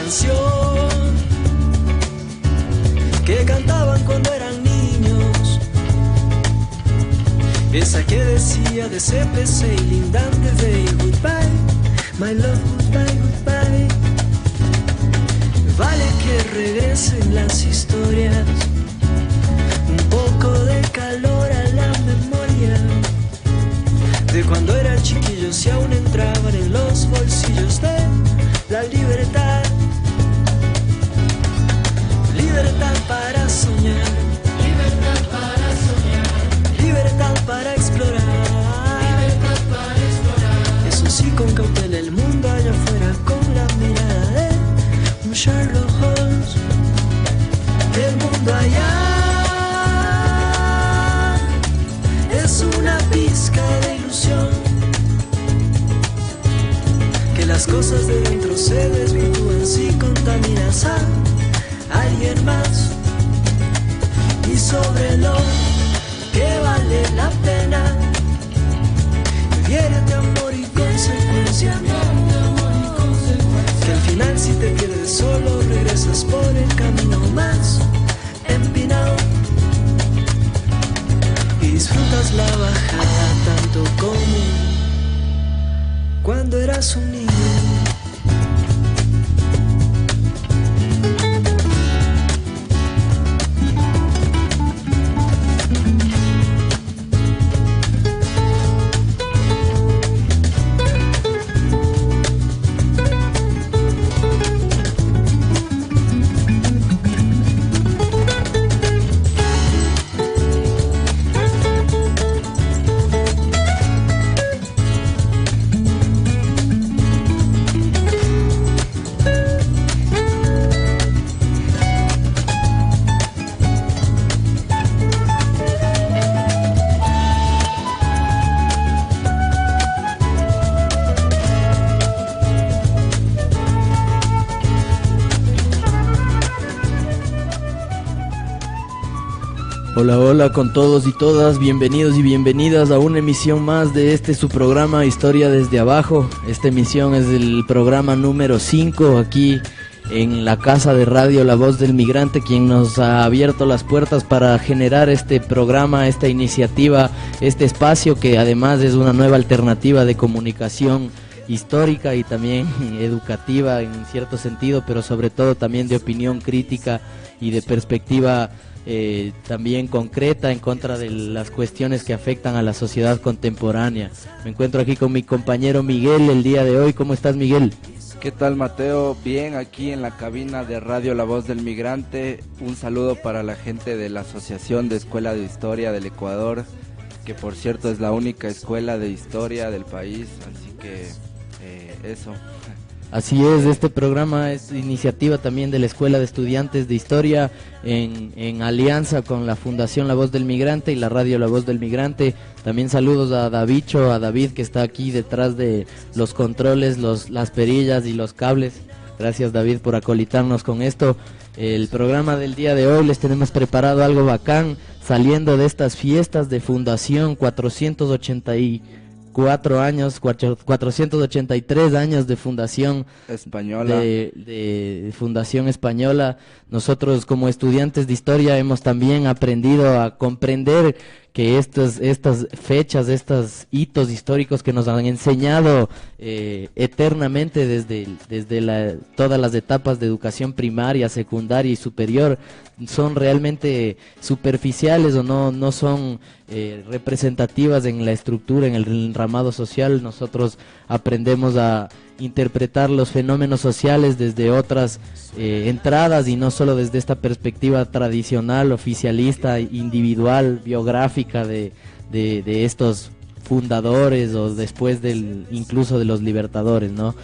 canción que cantaban cuando eran niños, esa que decía de CPC y Lindante de goodbye, my love, goodbye, goodbye. Vale que regresen las historias, un poco de calor a la memoria de cuando eran chiquillos y aún entraban en los bolsillos de la libertad. Libertad para soñar, libertad para soñar, libertad para explorar, libertad para explorar. Eso sí, con cautela el mundo allá afuera, con la mirada de un Sherlock Holmes. El mundo allá es una pizca de ilusión, que las cosas de dentro se desvirtúan si contaminas a alguien más. Y sobre lo que vale la pena, viene de amor y consecuencia, que al final si te pierdes solo regresas por el camino más empinado y disfrutas la bajada tanto como cuando eras un niño. Hola, hola con todos y todas, bienvenidos y bienvenidas a una emisión más de su programa Historia desde Abajo. Esta emisión es el programa número 5 aquí en la casa de radio La Voz del Migrante, quien nos ha abierto las puertas para generar este programa, esta iniciativa, este espacio que además es una nueva alternativa de comunicación histórica y también educativa en cierto sentido, pero sobre todo también de opinión crítica y de perspectiva también concreta en contra de las cuestiones que afectan a la sociedad contemporánea. Me encuentro aquí con mi compañero Miguel el día de hoy. ¿Cómo estás, Miguel? ¿Qué tal, Mateo? Bien, aquí en la cabina de Radio La Voz del Migrante. Un saludo para la gente de la Asociación de Escuela de Historia del Ecuador, que por cierto es la única escuela de historia del país, así que eso. Así es, este programa es iniciativa también de la Escuela de Estudiantes de Historia en alianza con la Fundación La Voz del Migrante y la Radio La Voz del Migrante. También saludos a Davicho, a David, que está aquí detrás de los controles, las perillas y los cables. Gracias, David, por acolitarnos con esto. El programa del día de hoy les tenemos preparado algo bacán, saliendo de estas fiestas de fundación, 483 años de fundación española. De fundación española. Nosotros como estudiantes de historia hemos también aprendido a comprender que estas fechas, estos hitos históricos que nos han enseñado eternamente desde todas las etapas de educación primaria, secundaria y superior, son realmente superficiales o no son representativas en la estructura, en el entramado social. Nosotros aprendemos a interpretar los fenómenos sociales desde otras entradas y no solo desde esta perspectiva tradicional, oficialista, individual, biográfica de estos fundadores o después incluso de los libertadores, ¿no?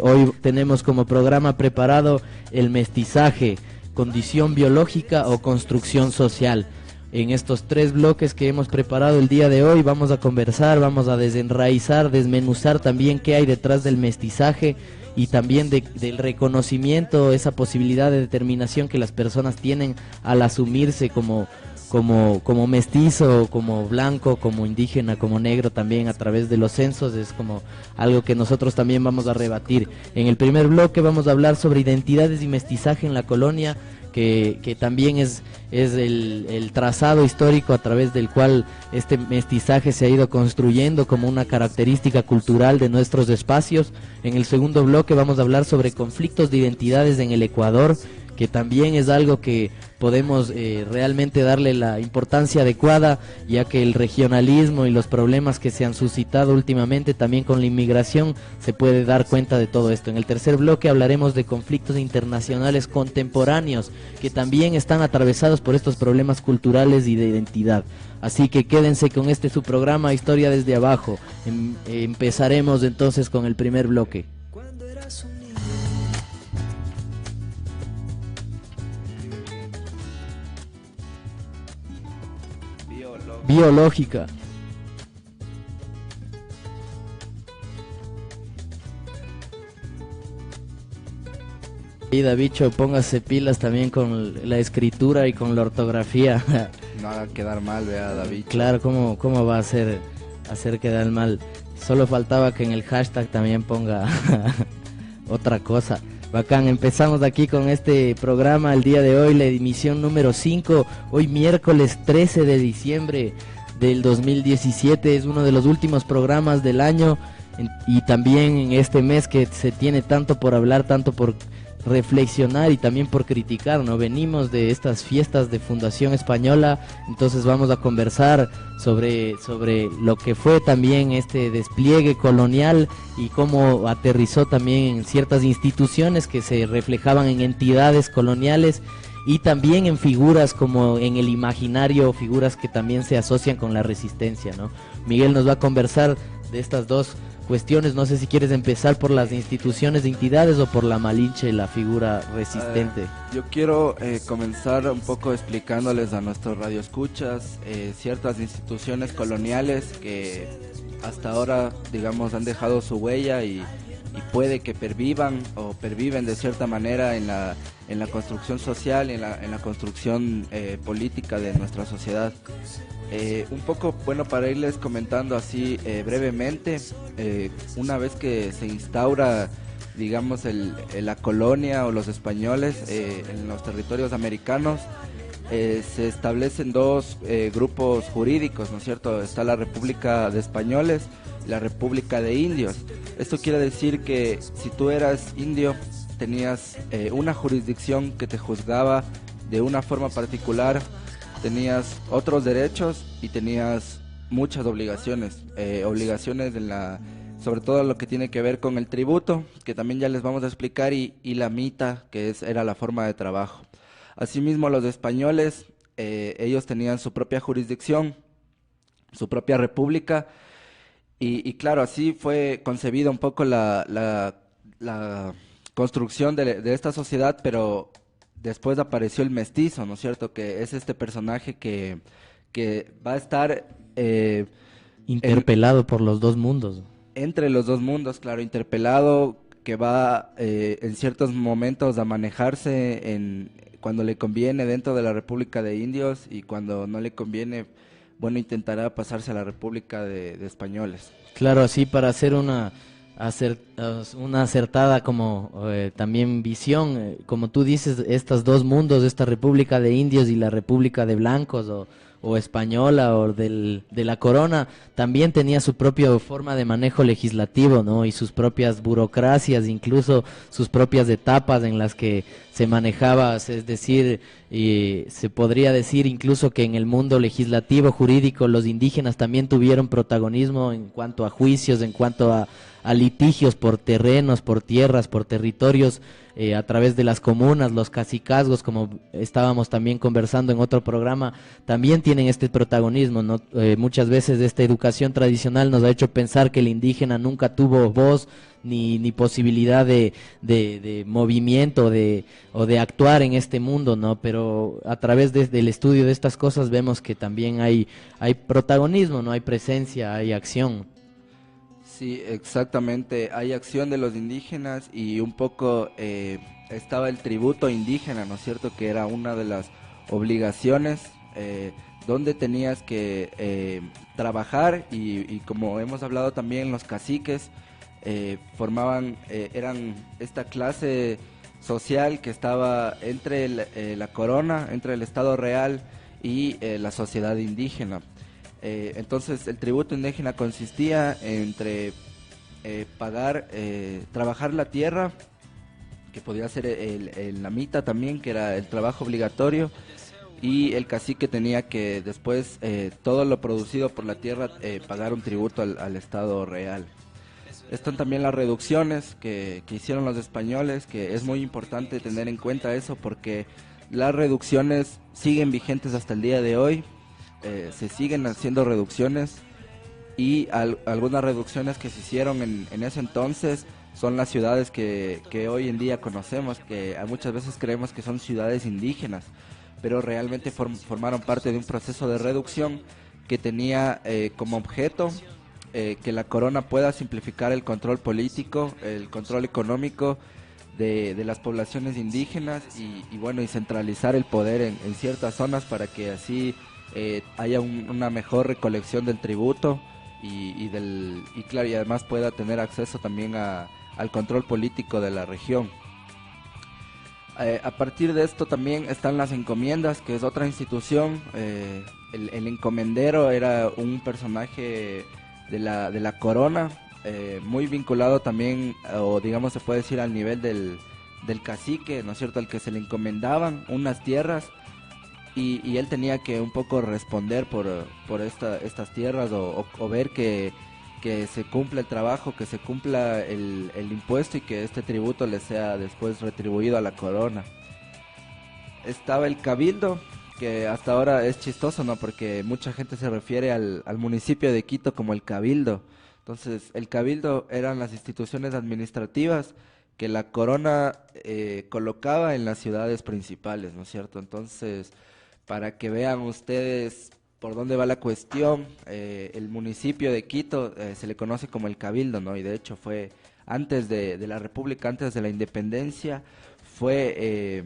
Hoy tenemos como programa preparado el mestizaje, condición biológica o construcción social. En estos 3 bloques que hemos preparado el día de hoy vamos a conversar, vamos a desenraizar, desmenuzar también qué hay detrás del mestizaje y también del reconocimiento, esa posibilidad de determinación que las personas tienen al asumirse como como mestizo, como blanco, como indígena, como negro también a través de los censos, es como algo que nosotros también vamos a rebatir. En el primer bloque vamos a hablar sobre identidades y mestizaje en la colonia, que también es el trazado histórico a través del cual este mestizaje se ha ido construyendo como una característica cultural de nuestros espacios. En el segundo bloque vamos a hablar sobre conflictos de identidades en el Ecuador, que también es algo que podemos realmente darle la importancia adecuada, ya que el regionalismo y los problemas que se han suscitado últimamente también con la inmigración se puede dar cuenta de todo esto. En el tercer bloque hablaremos de conflictos internacionales contemporáneos que también están atravesados por estos problemas culturales y de identidad. Así que quédense con este su programa Historia desde Abajo. Empezaremos entonces con el primer bloque. Cuando eras un niño, Biológica. Y Davicho, póngase pilas también con la escritura y con la ortografía. No haga quedar mal, vea, David. Claro, ¿cómo va a hacer quedar mal? Solo faltaba que en el hashtag también ponga otra cosa. Bacán, empezamos aquí con este programa el día de hoy, la emisión número 5, hoy miércoles 13 de diciembre del 2017, es uno de los últimos programas del año y también en este mes que se tiene tanto por hablar, tanto por reflexionar y también por criticar, ¿no? Venimos de estas fiestas de Fundación Española, entonces vamos a conversar sobre lo que fue también este despliegue colonial y cómo aterrizó también en ciertas instituciones que se reflejaban en entidades coloniales y también en figuras como en el imaginario, figuras que también se asocian con la resistencia, ¿no? Miguel nos va a conversar de estas dos cuestiones, no sé si quieres empezar por las instituciones de entidades o por la Malinche, la figura resistente. Yo quiero comenzar un poco explicándoles a nuestros radioescuchas ciertas instituciones coloniales que hasta ahora, digamos, han dejado su huella y puede que pervivan o perviven de cierta manera en la construcción social y en la construcción política de nuestra sociedad. Un poco, bueno, para irles comentando así brevemente, una vez que se instaura, digamos, la colonia o los españoles en los territorios americanos, se establecen dos grupos jurídicos, ¿no es cierto? Está la República de Españoles y la República de Indios. Esto quiere decir que si tú eras indio, tenías una jurisdicción que te juzgaba de una forma particular, tenías otros derechos y tenías muchas obligaciones, sobre todo lo que tiene que ver con el tributo, que también ya les vamos a explicar, y la mita, que era la forma de trabajo. Asimismo, los españoles, ellos tenían su propia jurisdicción, su propia república, y claro, así fue concebida un poco la construcción de esta sociedad, pero después apareció el mestizo, ¿no es cierto? Que es este personaje que va a estar interpelado por los dos mundos. Entre los dos mundos, claro, interpelado, que va en ciertos momentos a manejarse cuando le conviene dentro de la República de Indios y cuando no le conviene, bueno, intentará pasarse a la República de Españoles. Claro, así para hacer una acertada como también visión, como tú dices, estos dos mundos, esta República de Indios y la República de Blancos o española o de la corona, también tenía su propia forma de manejo legislativo, ¿no? Y sus propias burocracias, incluso sus propias etapas en las que se manejaba, es decir, se podría decir incluso que en el mundo legislativo, jurídico, los indígenas también tuvieron protagonismo en cuanto a juicios, en cuanto a litigios por terrenos, por tierras, por territorios, a través de las comunas, los cacicazgos, como estábamos también conversando en otro programa, también tienen este protagonismo, ¿no? Muchas veces esta educación tradicional nos ha hecho pensar que el indígena nunca tuvo voz ni posibilidad de movimiento o de actuar en este mundo, ¿no? Pero a través del estudio de estas cosas vemos que también hay protagonismo, ¿no? Hay presencia, hay acción. Sí, exactamente, hay acción de los indígenas y un poco estaba el tributo indígena, ¿no es cierto?, que era una de las obligaciones donde tenías que trabajar y como hemos hablado también, los caciques eran esta clase social que estaba entre la corona, entre el Estado real y la sociedad indígena. Entonces el tributo indígena consistía entre trabajar la tierra, que podía ser el namita también, que era el trabajo obligatorio, y el cacique tenía que después todo lo producido por la tierra pagar un tributo al Estado real. Están también las reducciones que hicieron los españoles, que es muy importante tener en cuenta eso porque las reducciones siguen vigentes hasta el día de hoy, se siguen haciendo reducciones y algunas reducciones que se hicieron en ese entonces son las ciudades que hoy en día conocemos, que muchas veces creemos que son ciudades indígenas, pero realmente formaron parte de un proceso de reducción que tenía como objeto que la corona pueda simplificar el control político, el control económico de las poblaciones indígenas y bueno, y centralizar el poder en ciertas zonas para que así haya una mejor recolección del tributo y claro, y además pueda tener acceso también al control político de la región. A partir de esto también están las encomiendas, que es otra institución. El encomendero era un personaje de la corona, muy vinculado también, o digamos se puede decir al nivel del cacique, ¿no es cierto?, al que se le encomendaban unas tierras y él tenía que un poco responder por estas tierras o ver que se cumpla el trabajo, que se cumpla el impuesto y que este tributo le sea después retribuido a la corona. Estaba el cabildo, que hasta ahora es chistoso, ¿no? Porque mucha gente se refiere al municipio de Quito como el cabildo. Entonces, el cabildo eran las instituciones administrativas que la corona colocaba en las ciudades principales, ¿no es cierto? Entonces, para que vean ustedes por dónde va la cuestión, el municipio de Quito se le conoce como el cabildo, ¿no? Y de hecho fue antes de la República, antes de la independencia, el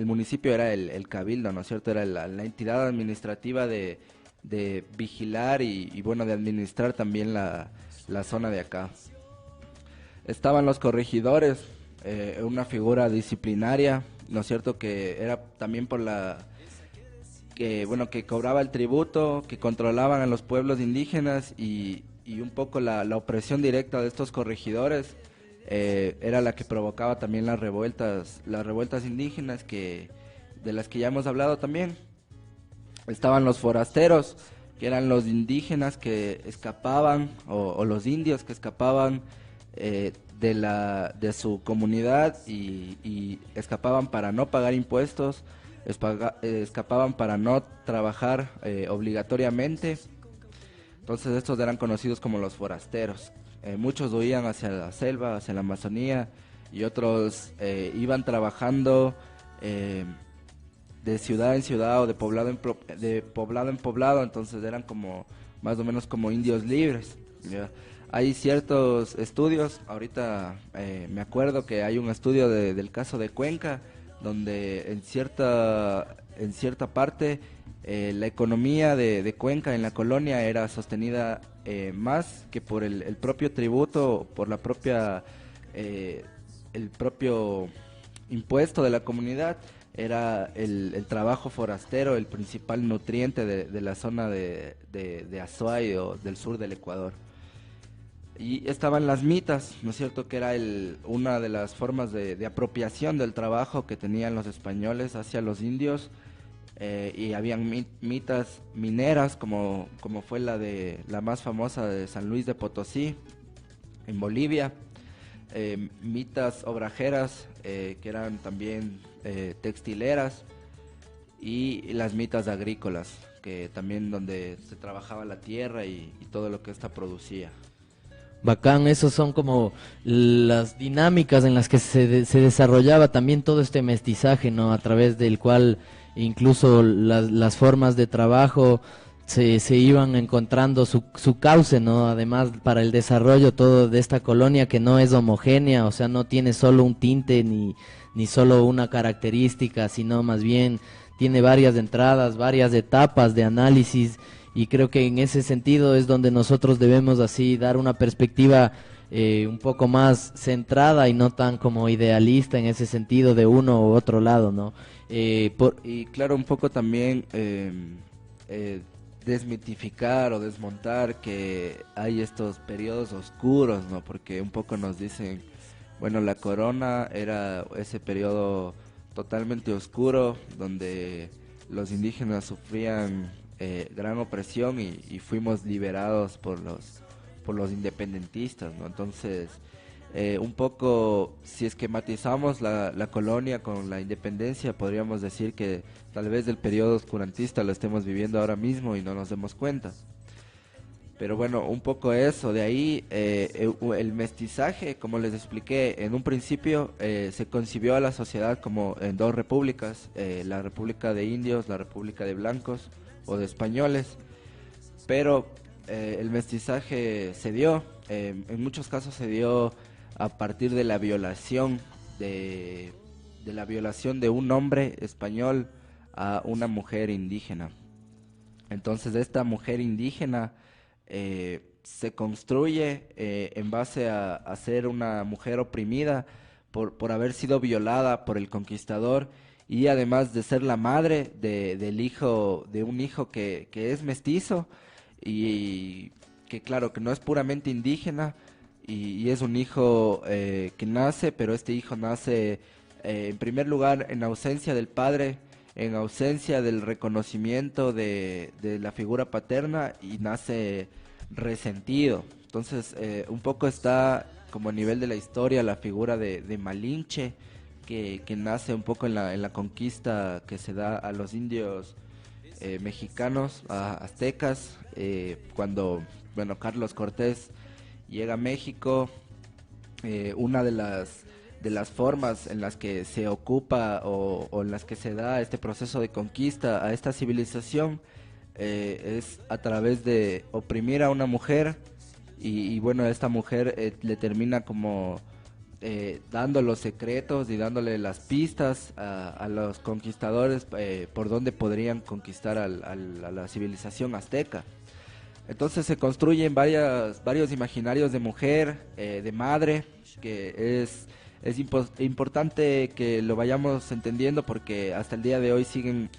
municipio era el cabildo, ¿no es cierto? Era la entidad administrativa de vigilar y bueno, de administrar también la zona de acá. Estaban los corregidores, una figura disciplinaria, ¿no es cierto? Que era también que cobraba el tributo, que controlaban a los pueblos indígenas y un poco la opresión directa de estos corregidores era la que provocaba también las revueltas indígenas de las que ya hemos hablado también. Estaban los forasteros, que eran los indígenas que escapaban o los indios que escapaban de su comunidad y escapaban para no pagar impuestos, escapaban para no trabajar obligatoriamente. Entonces estos eran conocidos como los forasteros. Muchos huían hacia la selva, hacia la Amazonía, y otros iban trabajando de ciudad en ciudad o de poblado en poblado, entonces eran como más o menos como indios libres, ¿ya? Hay ciertos estudios, ahorita me acuerdo que hay un estudio del caso de Cuenca, donde en cierta parte la economía de Cuenca en la colonia era sostenida más que por el propio tributo, por el propio impuesto de la comunidad. Era el trabajo forastero el principal nutriente de la zona de Azuay o del sur del Ecuador. Y estaban las mitas, ¿no es cierto?, que era una de las formas de apropiación del trabajo que tenían los españoles hacia los indios, y habían mitas mineras como fue la más famosa de San Luis de Potosí, en Bolivia, mitas obrajeras, que eran también textileras, y las mitas agrícolas, que también donde se trabajaba la tierra y todo lo que ésta producía. Bacán, esos son como las dinámicas en las que se desarrollaba también todo este mestizaje, ¿no? A través del cual incluso las formas de trabajo se iban encontrando su cauce, ¿no? Además, para el desarrollo todo de esta colonia que no es homogénea, o sea, no tiene solo un tinte ni solo una característica, sino más bien tiene varias entradas, varias etapas de análisis, y creo que en ese sentido es donde nosotros debemos así dar una perspectiva un poco más centrada y no tan como idealista en ese sentido de uno u otro lado, ¿no? Y claro, un poco también desmitificar o desmontar que hay estos periodos oscuros, ¿no? Porque un poco nos dicen, bueno, la corona era ese periodo totalmente oscuro donde los indígenas sufrían gran opresión y fuimos liberados por los independentistas, ¿no? Entonces, un poco, si esquematizamos la colonia con la independencia, podríamos decir que tal vez el periodo oscurantista lo estemos viviendo ahora mismo y no nos demos cuenta. Pero bueno, un poco eso, de ahí el mestizaje, como les expliqué, en un principio se concibió a la sociedad como en dos repúblicas, la República de Indios, la República de Blancos o de Españoles, pero el mestizaje se dio, en muchos casos se dio a partir de la violación de un hombre español a una mujer indígena. Entonces esta mujer indígena se construye en base a ser una mujer oprimida por haber sido violada por el conquistador, y además de ser la madre de un hijo que es mestizo y que claro que no es puramente indígena, y es un hijo que nace, pero este hijo nace en primer lugar en ausencia del padre, en ausencia del reconocimiento de la figura paterna, y nace resentido. Entonces un poco está como a nivel de la historia la figura de Malinche, que nace un poco en la conquista que se da a los indios mexicanos, a aztecas, cuando Carlos Cortés llega a México. Una de las formas en las que se ocupa o en las que se da este proceso de conquista a esta civilización es a través de oprimir a una mujer, y bueno, esta mujer le termina como dando los secretos y dándole las pistas a los conquistadores por donde podrían conquistar a la civilización azteca. Entonces se construyen varios imaginarios de mujer, de madre, que es importante que lo vayamos entendiendo, porque hasta el día de hoy siguen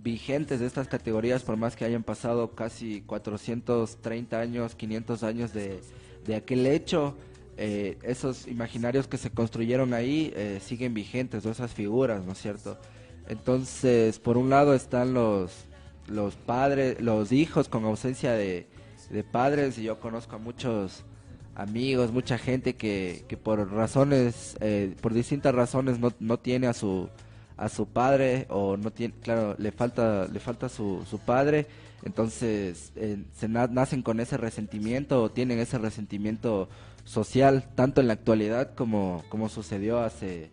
vigentes estas categorías, por más que hayan pasado casi 430 años, 500 años de aquel hecho. Esos imaginarios que se construyeron ahí siguen vigentes, o esas figuras, ¿no es cierto? Entonces, por un lado están los padres, los hijos con ausencia de padres, y yo conozco a muchos amigos, mucha gente que por razones, por distintas razones no tiene a su padre, o no tiene, claro, le falta su padre. Entonces nacen con ese resentimiento, o tienen ese resentimiento social, tanto en la actualidad como sucedió hace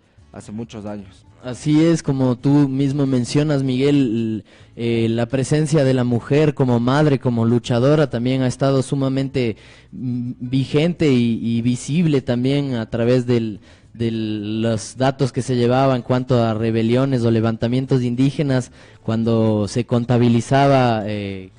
muchos años. Así es, como tú mismo mencionas, Miguel, la presencia de la mujer como madre, como luchadora, también ha estado sumamente vigente y visible también a través de los datos que se llevaban en cuanto a rebeliones o levantamientos indígenas, cuando se contabilizaba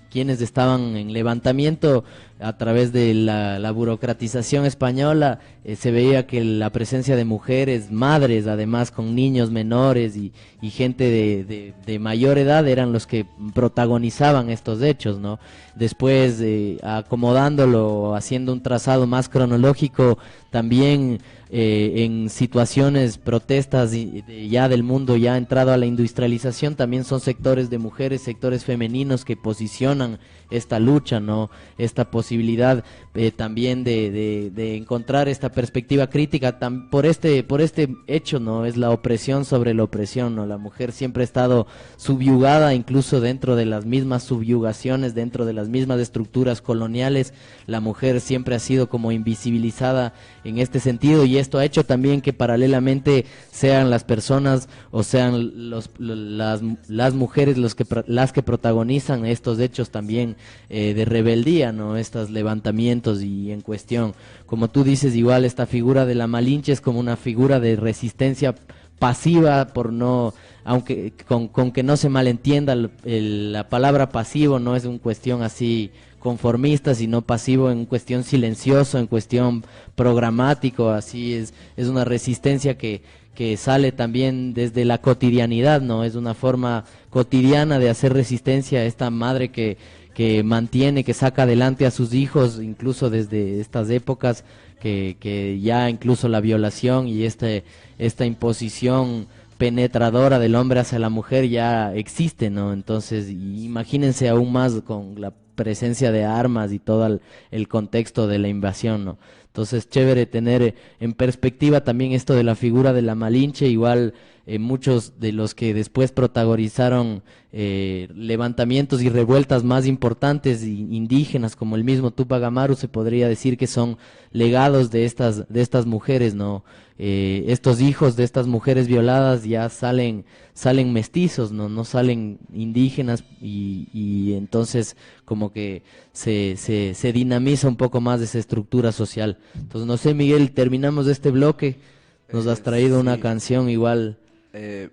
quienes estaban en levantamiento a través de la burocratización española. Se veía que la presencia de mujeres, madres, además con niños menores y gente de mayor edad, eran los que protagonizaban estos hechos, ¿no? Después, acomodándolo, haciendo un trazado más cronológico, también en situaciones, protestas ya del mundo ya entrado a la industrialización, también son sectores de mujeres, sectores femeninos que posicionan esta lucha, ¿no? Esta posibilidad también de encontrar esta perspectiva crítica por este hecho, ¿no? Es la opresión sobre la opresión, ¿no? La mujer siempre ha estado subyugada, incluso dentro de las mismas subyugaciones, dentro de las mismas estructuras coloniales. La mujer siempre ha sido como invisibilizada en este sentido, y esto ha hecho también que paralelamente sean las personas o sean las mujeres las que protagonizan estos hechos también de rebeldía, ¿no? Estos levantamientos y en cuestión. Como tú dices, igual esta figura de la Malinche es como una figura de resistencia pasiva, por no, aunque con que no se malentienda, la palabra pasivo no es una cuestión así conformista, sino pasivo en cuestión silencioso, en cuestión programático, así es una resistencia que sale también desde la cotidianidad, ¿no? Es una forma cotidiana de hacer resistencia a esta madre que mantiene, que saca adelante a sus hijos, incluso desde estas épocas, que ya incluso la violación y esta imposición penetradora del hombre hacia la mujer ya existe, ¿no? Entonces, imagínense aún más con la presencia de armas y todo el contexto de la invasión, ¿no? Entonces, chévere tener en perspectiva también esto de la figura de la Malinche, igual muchos de los que después protagonizaron levantamientos y revueltas más importantes indígenas, como el mismo Tupac Amaru, se podría decir que son legados de estas mujeres, ¿no? Estos hijos de estas mujeres violadas ya salen mestizos, no salen indígenas, y entonces como que se dinamiza un poco más esa estructura social. Entonces, no sé, Miguel, terminamos este bloque, nos has traído una canción igual.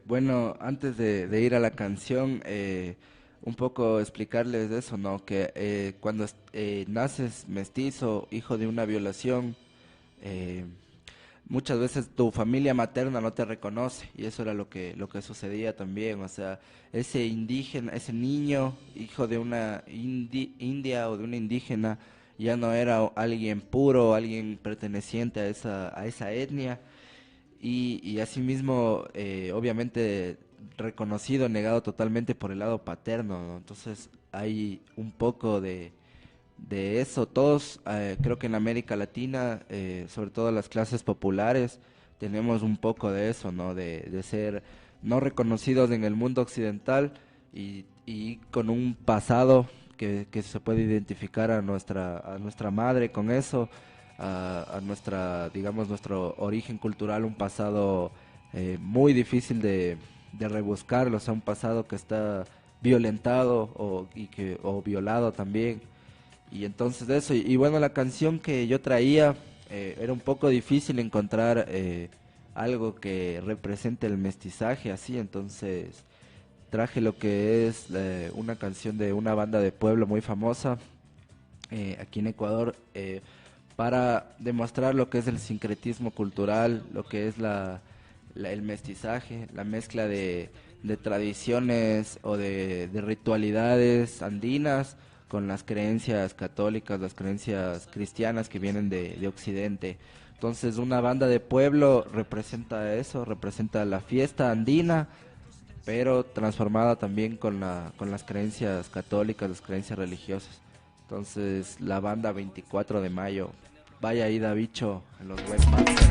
Bueno, antes de ir a la canción, un poco explicarles eso, ¿no? Que cuando naces mestizo, hijo de una violación, muchas veces tu familia materna no te reconoce, y eso era lo que sucedía también. O sea, ese indígena, ese niño, hijo de una india o de una indígena, ya no era alguien puro, alguien perteneciente a esa etnia, y asimismo, obviamente, reconocido, negado totalmente por el lado paterno, ¿no? Entonces hay un poco de eso. Todos, creo que en América Latina, sobre todo las clases populares, tenemos un poco de eso, ¿no? De ser no reconocidos en el mundo occidental, y con un pasado que se puede identificar a nuestra madre con eso, a nuestra, digamos, nuestro origen cultural, un pasado muy difícil de rebuscarlo, o sea, un pasado que está violentado o violado también. Y entonces eso, y bueno, la canción que yo traía, era un poco difícil encontrar algo que represente el mestizaje así, entonces traje lo que es una canción de una banda de pueblo muy famosa aquí en Ecuador, para demostrar lo que es el sincretismo cultural, lo que es el mestizaje, la mezcla de tradiciones o de ritualidades andinas con las creencias católicas, las creencias cristianas que vienen de Occidente. Entonces, una banda de pueblo representa eso, representa la fiesta andina, pero transformada también con las creencias católicas, las creencias religiosas. Entonces, la banda 24 de mayo, vaya ida bicho en los webmasters.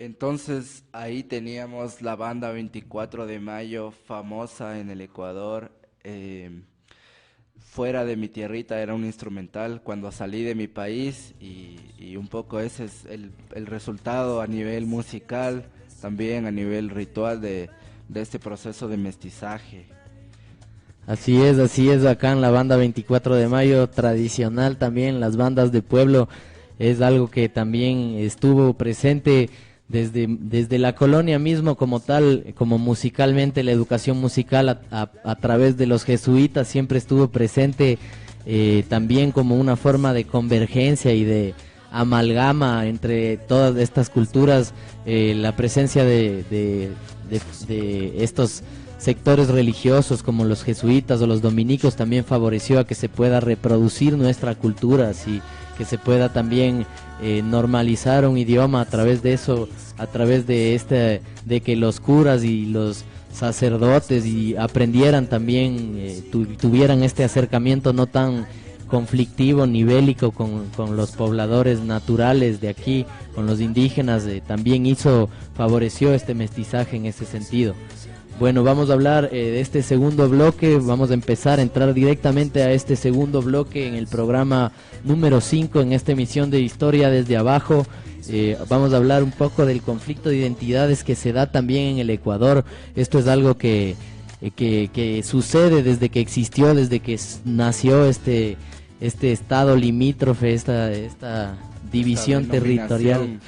Entonces ahí teníamos la banda 24 de Mayo, famosa en el Ecuador. Fuera de mi tierrita era un instrumental cuando salí de mi país y un poco ese es el resultado a nivel musical, también a nivel ritual de este proceso de mestizaje. Así es, acá en la banda 24 de Mayo, tradicional también, las bandas de pueblo, es algo que también estuvo presente desde la colonia mismo como tal, como musicalmente, la educación musical a través de los jesuitas siempre estuvo presente, también como una forma de convergencia y de amalgama entre todas estas culturas, la presencia de estos sectores religiosos como los jesuitas o los dominicos también favoreció a que se pueda reproducir nuestra cultura, así que se pueda también normalizar un idioma a través de eso, a través de que los curas y los sacerdotes y aprendieran también, tuvieran este acercamiento no tan conflictivo ni bélico con los pobladores naturales de aquí, con los indígenas, también favoreció este mestizaje en ese sentido. Bueno, vamos a hablar de este segundo bloque, vamos a empezar a entrar directamente a este segundo bloque en el programa número 5 en esta emisión de Historia desde Abajo. Vamos a hablar un poco del conflicto de identidades que se da también en el Ecuador. Esto es algo que sucede desde que existió, desde que nació este estado limítrofe, esta división territorial,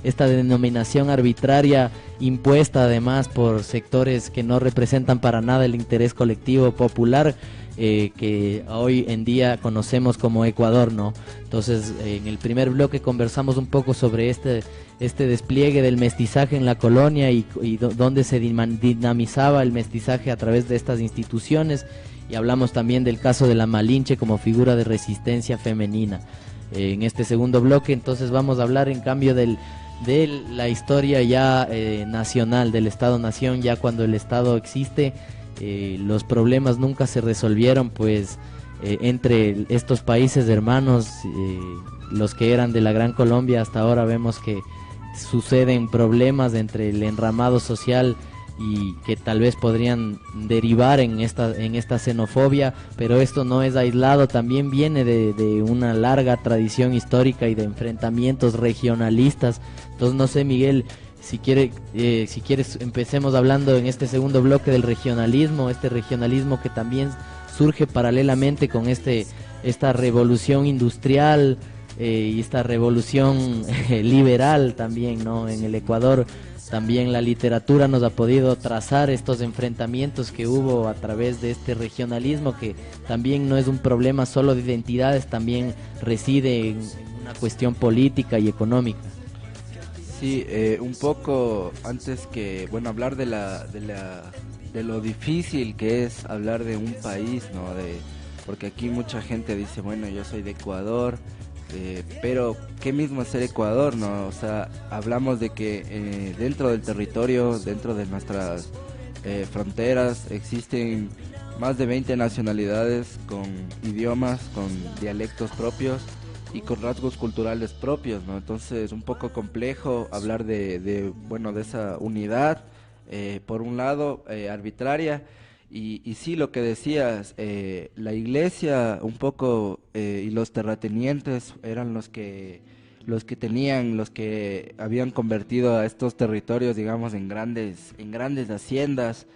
esta denominación arbitraria impuesta además por sectores que no representan para nada el interés colectivo popular, que hoy en día conocemos como Ecuador, ¿no? Entonces, en el primer bloque conversamos un poco sobre este despliegue del mestizaje en la colonia y dónde se dinamizaba el mestizaje a través de estas instituciones, y hablamos también del caso de la Malinche como figura de resistencia femenina. En este segundo bloque entonces vamos a hablar en cambio de la historia ya nacional, del Estado-Nación, ya cuando el Estado existe. Los problemas nunca se resolvieron pues entre estos países hermanos, los que eran de la Gran Colombia. Hasta ahora vemos que suceden problemas entre el enramado social y que tal vez podrían derivar en esta xenofobia, pero esto no es aislado, también viene de una larga tradición histórica y de enfrentamientos regionalistas. Entonces no sé, Miguel, si quieres empecemos hablando en este segundo bloque del regionalismo, este regionalismo que también surge paralelamente con esta revolución industrial y esta revolución liberal también, ¿no? En el Ecuador también la literatura nos ha podido trazar estos enfrentamientos que hubo a través de este regionalismo, que también no es un problema solo de identidades, también reside en una cuestión política y económica. Sí, un poco antes que, bueno, hablar de lo difícil que es hablar de un país, ¿no? Porque aquí mucha gente dice, bueno, yo soy de Ecuador, pero ¿qué mismo es ser Ecuador, no? O sea, hablamos de que dentro del territorio, dentro de nuestras fronteras, existen más de 20 nacionalidades con idiomas, con dialectos propios y con rasgos culturales propios, ¿no? Entonces es un poco complejo hablar de esa unidad, por un lado, arbitraria. Y sí, lo que decías, la iglesia un poco y los terratenientes eran los que habían convertido a estos territorios, digamos, en grandes haciendas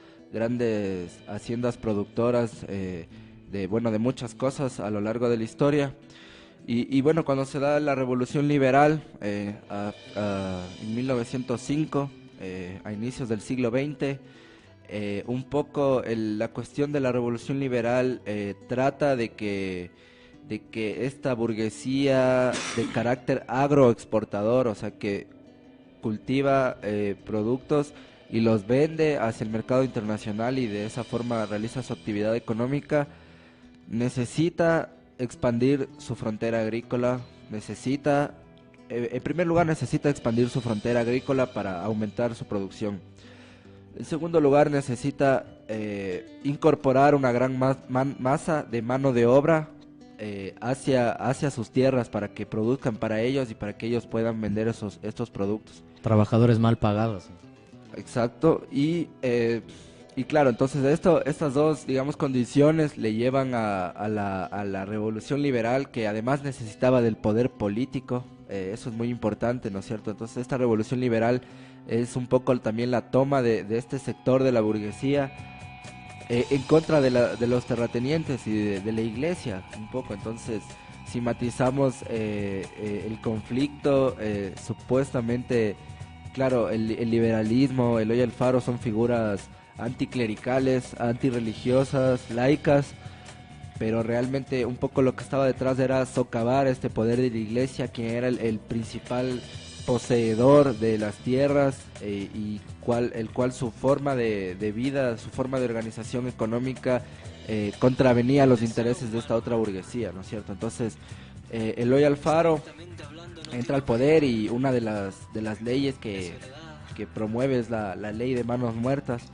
productoras de muchas cosas a lo largo de la historia. Y bueno, cuando se da la Revolución Liberal en 1905, a inicios del siglo XX, un poco la cuestión de la Revolución Liberal trata de que esta burguesía de carácter agroexportador, o sea que cultiva productos y los vende hacia el mercado internacional y de esa forma realiza su actividad económica, necesita expandir su frontera agrícola, en primer lugar necesita expandir su frontera agrícola para aumentar su producción. En segundo lugar, necesita incorporar una gran masa de mano de obra hacia sus tierras para que produzcan para ellos y para que ellos puedan vender estos productos. Trabajadores mal pagados. Exacto, y claro, entonces estas dos, digamos, condiciones le llevan a la revolución liberal, que además necesitaba del poder político. Eso es muy importante, ¿no es cierto? Entonces esta revolución liberal es un poco también la toma de este sector de la burguesía en contra de los terratenientes y de la iglesia, un poco. Entonces, si matizamos el conflicto, supuestamente, claro, el liberalismo, Eloy Alfaro son figuras anticlericales, antirreligiosas, laicas, pero realmente un poco lo que estaba detrás era socavar este poder de la iglesia, quien era el principal poseedor de las tierras, el cual su forma de vida, su forma de organización económica contravenía los intereses de esta otra burguesía, ¿no es cierto? Entonces, Eloy Alfaro entra al poder y una de las leyes que promueve es la ley de manos muertas,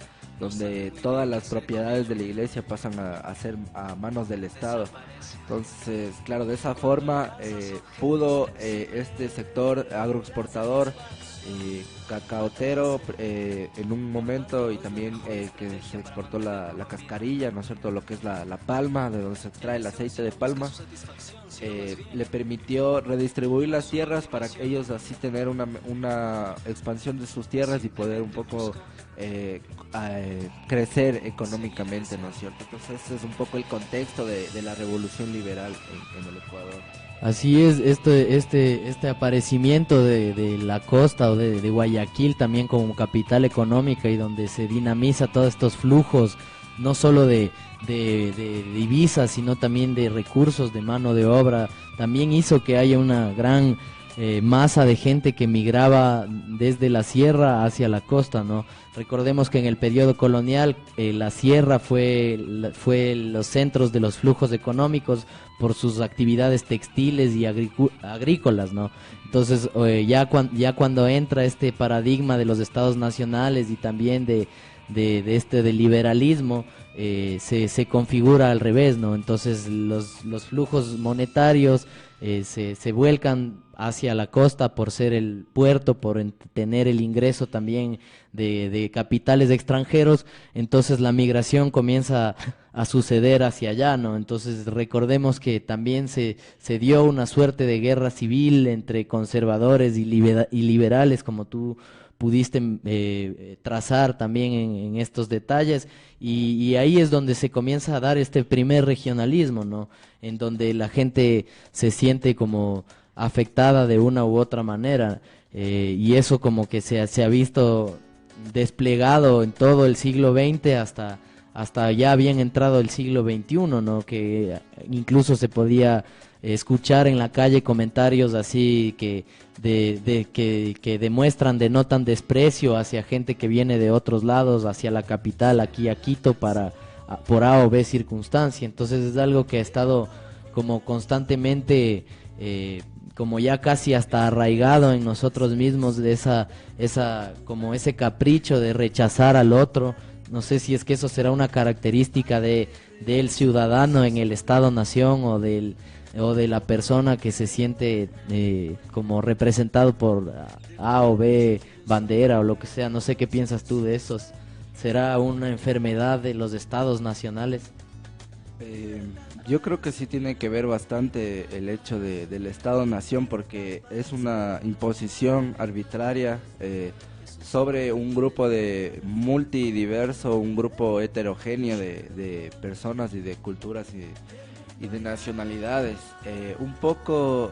donde todas las propiedades de la iglesia pasan a ser a manos del Estado. Entonces, claro, de esa forma pudo este sector agroexportador, cacaotero, en un momento, y también que se exportó la cascarilla, ¿no es cierto?, lo que es la palma, de donde se extrae el aceite de palma, le permitió redistribuir las tierras para que ellos así tener una expansión de sus tierras y poder un poco crecer económicamente, ¿no es cierto? Entonces ese es un poco el contexto de la revolución liberal en el Ecuador. Así es, este aparecimiento de la costa o de Guayaquil también como capital económica, y donde se dinamiza todos estos flujos, no solo de divisas, sino también de recursos, de mano de obra, también hizo que haya una gran masa de gente que migraba desde la sierra hacia la costa, ¿no? Recordemos que en el periodo colonial la sierra fue los centros de los flujos económicos por sus actividades textiles y agrícolas, ¿no? Entonces ya cuando entra este paradigma de los estados nacionales y también del liberalismo, se configura al revés, ¿no? Entonces los flujos monetarios se vuelcan hacia la costa por ser el puerto, por tener el ingreso también de capitales extranjeros. Entonces la migración comienza a suceder hacia allá, ¿no? Entonces recordemos que también se dio una suerte de guerra civil entre conservadores y liberales, como tú pudiste trazar también en estos detalles, y ahí es donde se comienza a dar este primer regionalismo, ¿no? En donde la gente se siente como afectada de una u otra manera, y eso como que se ha visto desplegado en todo el siglo XX hasta ya bien entrado el siglo XXI, ¿no? Que incluso se podía escuchar en la calle comentarios así que denotan desprecio hacia gente que viene de otros lados, hacia la capital, aquí a Quito, por A o B circunstancia. Entonces es algo que ha estado como constantemente, como ya casi hasta arraigado en nosotros mismos, de como ese capricho de rechazar al otro. No sé si es que eso será una característica del ciudadano en el Estado-Nación o de la persona que se siente como representado por A o B bandera o lo que sea. No sé qué piensas tú de eso. ¿Será una enfermedad de los estados nacionales? Yo creo que sí tiene que ver bastante el hecho del Estado-Nación, porque es una imposición arbitraria sobre un grupo de multidiverso, un grupo heterogéneo de personas y de culturas y de nacionalidades. Un poco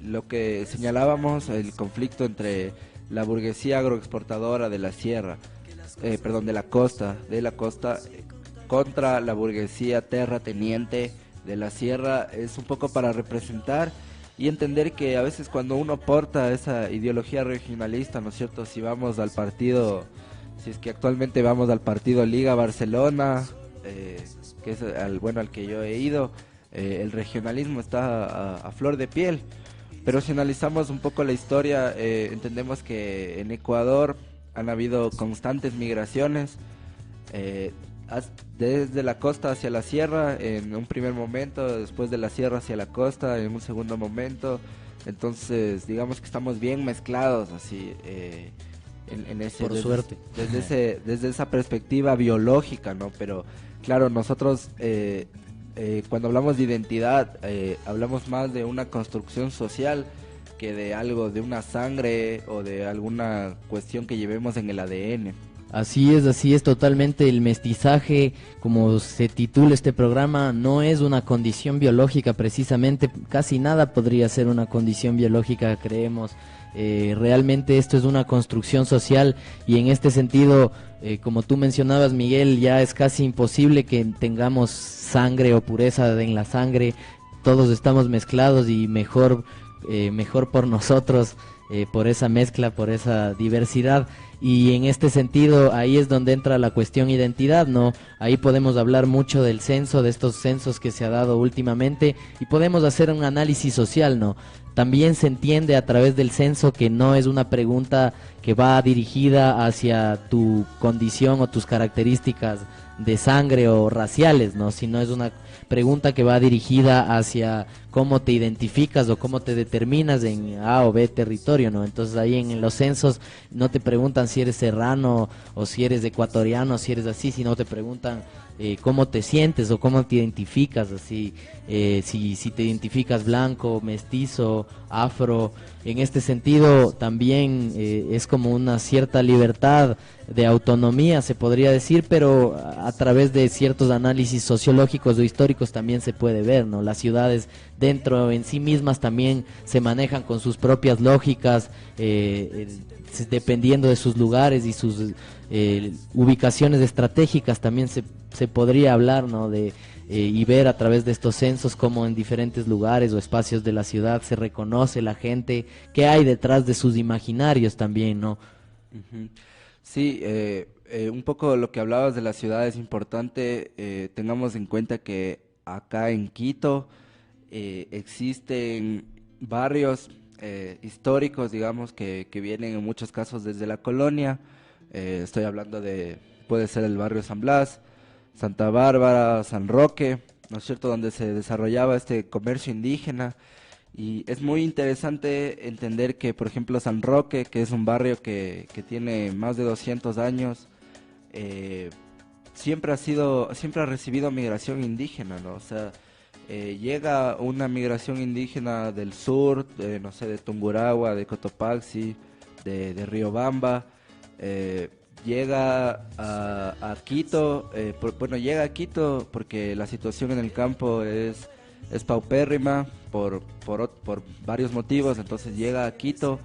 lo que señalábamos, el conflicto entre la burguesía agroexportadora de la sierra, de la costa, contra la burguesía terrateniente de la sierra, es un poco para representar y entender que a veces cuando uno porta esa ideología regionalista, ¿no es cierto? Si es que actualmente vamos al partido Liga Barcelona, que es al que yo he ido, el regionalismo está a flor de piel. Pero si analizamos un poco la historia, entendemos que en Ecuador han habido constantes migraciones, desde la costa hacia la sierra en un primer momento, después de la sierra hacia la costa en un segundo momento. Entonces, digamos que estamos bien mezclados así, en ese, Por suerte. desde esa perspectiva biológica, ¿no? Pero claro, nosotros cuando hablamos de identidad, hablamos más de una construcción social que de algo, de una sangre o de alguna cuestión que llevemos en el ADN. Así es totalmente. El mestizaje, como se titula este programa, no es una condición biológica precisamente, casi nada podría ser una condición biológica, creemos. Realmente esto es una construcción social y en este sentido, como tú mencionabas, Miguel, ya es casi imposible que tengamos sangre o pureza en la sangre, todos estamos mezclados y mejor por nosotros, por esa mezcla, por esa diversidad. Y en este sentido, ahí es donde entra la cuestión identidad, ¿no? Ahí podemos hablar mucho del censo, de estos censos que se ha dado últimamente, y podemos hacer un análisis social, ¿no? También se entiende a través del censo que no es una pregunta que va dirigida hacia tu condición o tus características de sangre o raciales, ¿no? Sino es una pregunta que va dirigida hacia cómo te identificas o cómo te determinas en A o B territorio, ¿no? Entonces ahí en los censos no te preguntan si eres serrano o si eres ecuatoriano, si eres así, sino te preguntan cómo te sientes o cómo te identificas, así, si te identificas blanco, mestizo, afro. En este sentido también es como una cierta libertad de autonomía, se podría decir, pero a través de ciertos análisis sociológicos o históricos también se puede ver, ¿no? Las ciudades dentro en sí mismas también se manejan con sus propias lógicas, dependiendo de sus lugares y sus ubicaciones estratégicas. También se podría hablar, ¿no? Y ver a través de estos censos cómo en diferentes lugares o espacios de la ciudad se reconoce la gente, qué hay detrás de sus imaginarios también, ¿no? Ujú. Sí, un poco lo que hablabas de la ciudad es importante. Tengamos en cuenta que acá en Quito existen barrios históricos, digamos, que vienen en muchos casos desde la colonia. Estoy hablando puede ser el barrio San Blas, Santa Bárbara, San Roque, ¿no es cierto?, donde se desarrollaba este comercio indígena. Y es muy interesante entender que, por ejemplo, San Roque, que es un barrio que tiene más de 200 años, siempre ha recibido migración indígena, ¿no? O sea, llega una migración indígena del sur, no sé, de Tungurahua, de Cotopaxi, de Riobamba, llega a Quito, llega a Quito porque la situación en el campo es paupérrima por varios motivos. Entonces llega a Quito,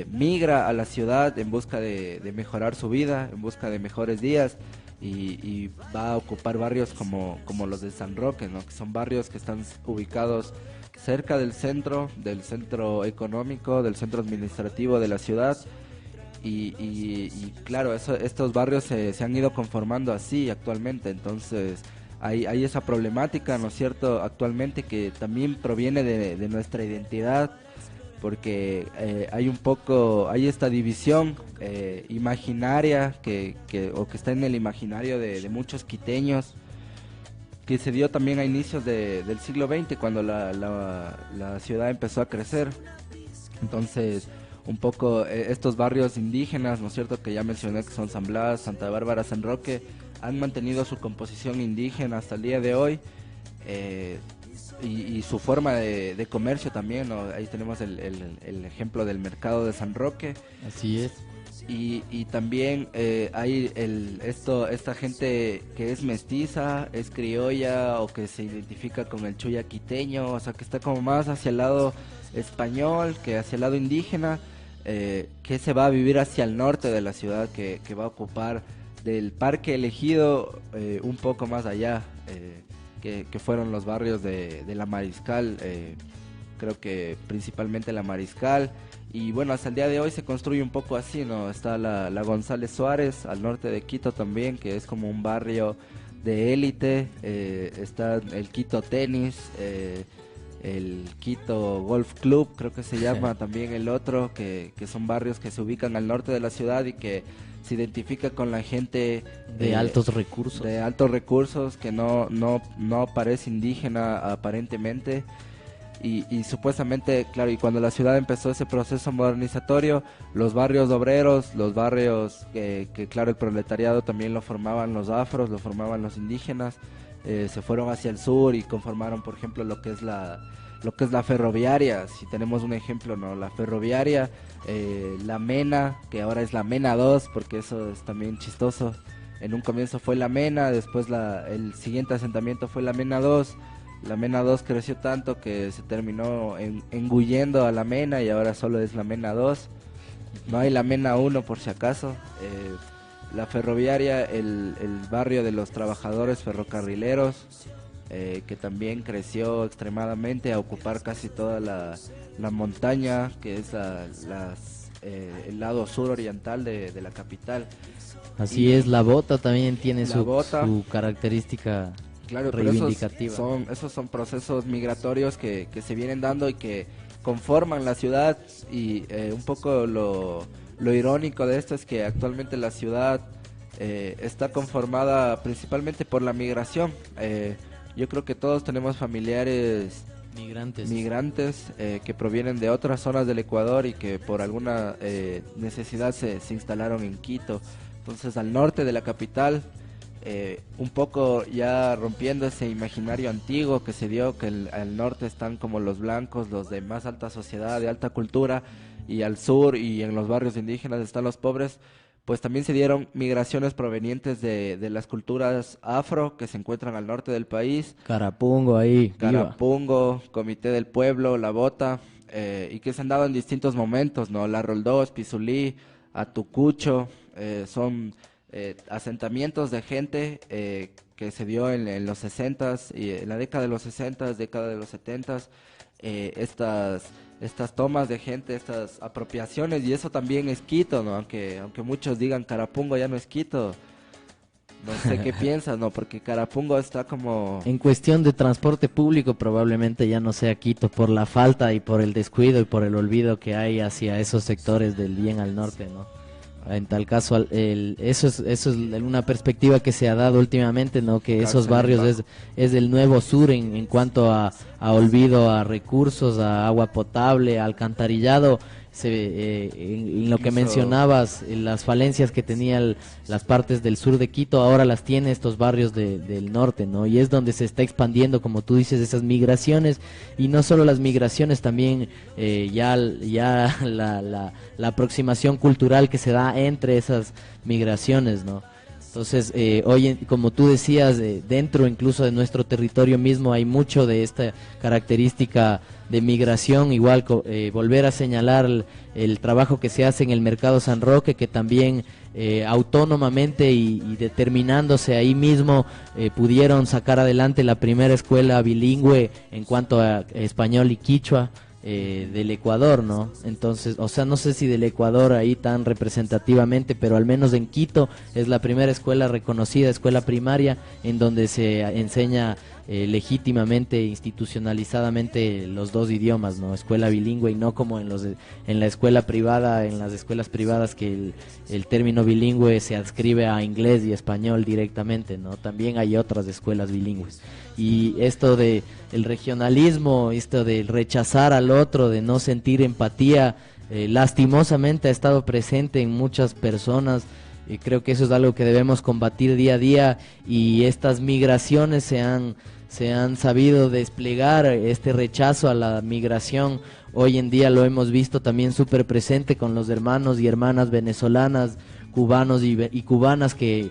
migra a la ciudad en busca de mejorar su vida, en busca de mejores días, y va a ocupar barrios como los de San Roque, ¿no? Que son barrios que están ubicados cerca del centro económico, del centro administrativo de la ciudad. Y claro, estos barrios se han ido conformando así actualmente. Entonces hay esa problemática, ¿no es cierto?, actualmente, que también proviene de nuestra identidad, porque hay esta división imaginaria que está en el imaginario de muchos quiteños, que se dio también a inicios del siglo XX, cuando la ciudad empezó a crecer. Entonces, un poco estos barrios indígenas, ¿no es cierto?, que ya mencioné, que son San Blas, Santa Bárbara, San Roque, han mantenido su composición indígena hasta el día de hoy, y su forma de comercio también, ¿no? Ahí tenemos el ejemplo del mercado de San Roque. Así es. Y también hay esta gente que es mestiza, es criolla, o que se identifica con el chuya quiteño, o sea, que está como más hacia el lado español que hacia el lado indígena, que se va a vivir hacia el norte de la ciudad, que va a ocupar del Parque Elegido un poco más allá, que fueron los barrios de la Mariscal, creo que principalmente la Mariscal. Y bueno, hasta el día de hoy se construye un poco así, ¿no? Está la González Suárez, al norte de Quito también, que es como un barrio de élite. Está el Quito Tenis, el Quito Golf Club, creo que se llama también el otro, que son barrios que se ubican al norte de la ciudad y que se identifica con la gente de altos recursos. De altos recursos, que no parece indígena aparentemente. Y supuestamente, claro, y cuando la ciudad empezó ese proceso modernizatorio, los barrios obreros, los barrios que claro, el proletariado también lo formaban los afros, lo formaban los indígenas, se fueron hacia el sur y conformaron, por ejemplo, lo que es la ferroviaria. Si tenemos un ejemplo, ¿no? La ferroviaria, la Mena, que ahora es la Mena 2, porque eso es también chistoso. En un comienzo fue la Mena, después el siguiente asentamiento fue la Mena 2. La Mena 2 creció tanto que se terminó engullendo a la Mena y ahora solo es la Mena 2. No hay la Mena 1 por si acaso. La ferroviaria, el barrio de los trabajadores ferrocarrileros, que también creció extremadamente a ocupar casi toda la montaña, que es el lado suroriental de la capital. Así es, la Bota también tiene su característica. Claro, pero esos son procesos migratorios que se vienen dando y que conforman la ciudad, y un poco lo irónico de esto es que actualmente la ciudad está conformada principalmente por la migración. Yo creo que todos tenemos familiares migrantes que provienen de otras zonas del Ecuador y que por alguna necesidad se instalaron en Quito. Entonces, al norte de la capital, un poco ya rompiendo ese imaginario antiguo que se dio, que al norte están como los blancos, los de más alta sociedad, de alta cultura, y al sur y en los barrios indígenas están los pobres, pues también se dieron migraciones provenientes de las culturas afro que se encuentran al norte del país. Carapungo ahí. Carapungo, Comité del Pueblo, La Bota, y que se han dado en distintos momentos, ¿no? La Roldós, Pizulí, Atucucho, son asentamientos de gente que se dio en los 60s, y en la década de los 60s, década de los 70s, estas tomas de gente, estas apropiaciones, y eso también es Quito, ¿no? Aunque muchos digan Carapungo ya no es Quito, no sé qué piensas, ¿no? Porque Carapungo está como... En cuestión de transporte público probablemente ya no sea Quito, por la falta y por el descuido y por el olvido que hay hacia esos sectores del bien al norte, ¿no? En tal caso, eso es una perspectiva que se ha dado últimamente, ¿no? Que esos barrios es el nuevo sur en cuanto a olvido, a recursos, a agua potable, a alcantarillado. En lo que mencionabas, las falencias que tenían las partes del sur de Quito, ahora las tiene estos barrios del norte, ¿no? Y es donde se está expandiendo, como tú dices, esas migraciones, y no solo las migraciones, también ya la aproximación cultural que se da entre esas migraciones, ¿no? Entonces, hoy, como tú decías, dentro incluso de nuestro territorio mismo hay mucho de esta característica de migración. Igual volver a señalar el trabajo que se hace en el Mercado San Roque, que también autónomamente y determinándose ahí mismo pudieron sacar adelante la primera escuela bilingüe en cuanto a español y quichua del Ecuador, ¿no? Entonces, o sea, no sé si del Ecuador ahí tan representativamente, pero al menos en Quito es la primera escuela reconocida, escuela primaria, en donde se enseña legítimamente, institucionalizadamente los dos idiomas, ¿no? Escuela bilingüe, y no como en la escuela privada, en las escuelas privadas, que el término bilingüe se adscribe a inglés y español directamente, ¿no? También hay otras escuelas bilingües. Y esto de el regionalismo, esto de rechazar al otro, de no sentir empatía, lastimosamente ha estado presente en muchas personas. Creo que eso es algo que debemos combatir día a día, y estas migraciones se han sabido desplegar, este rechazo a la migración. Hoy en día lo hemos visto también súper presente con los hermanos y hermanas venezolanas, cubanos y cubanas que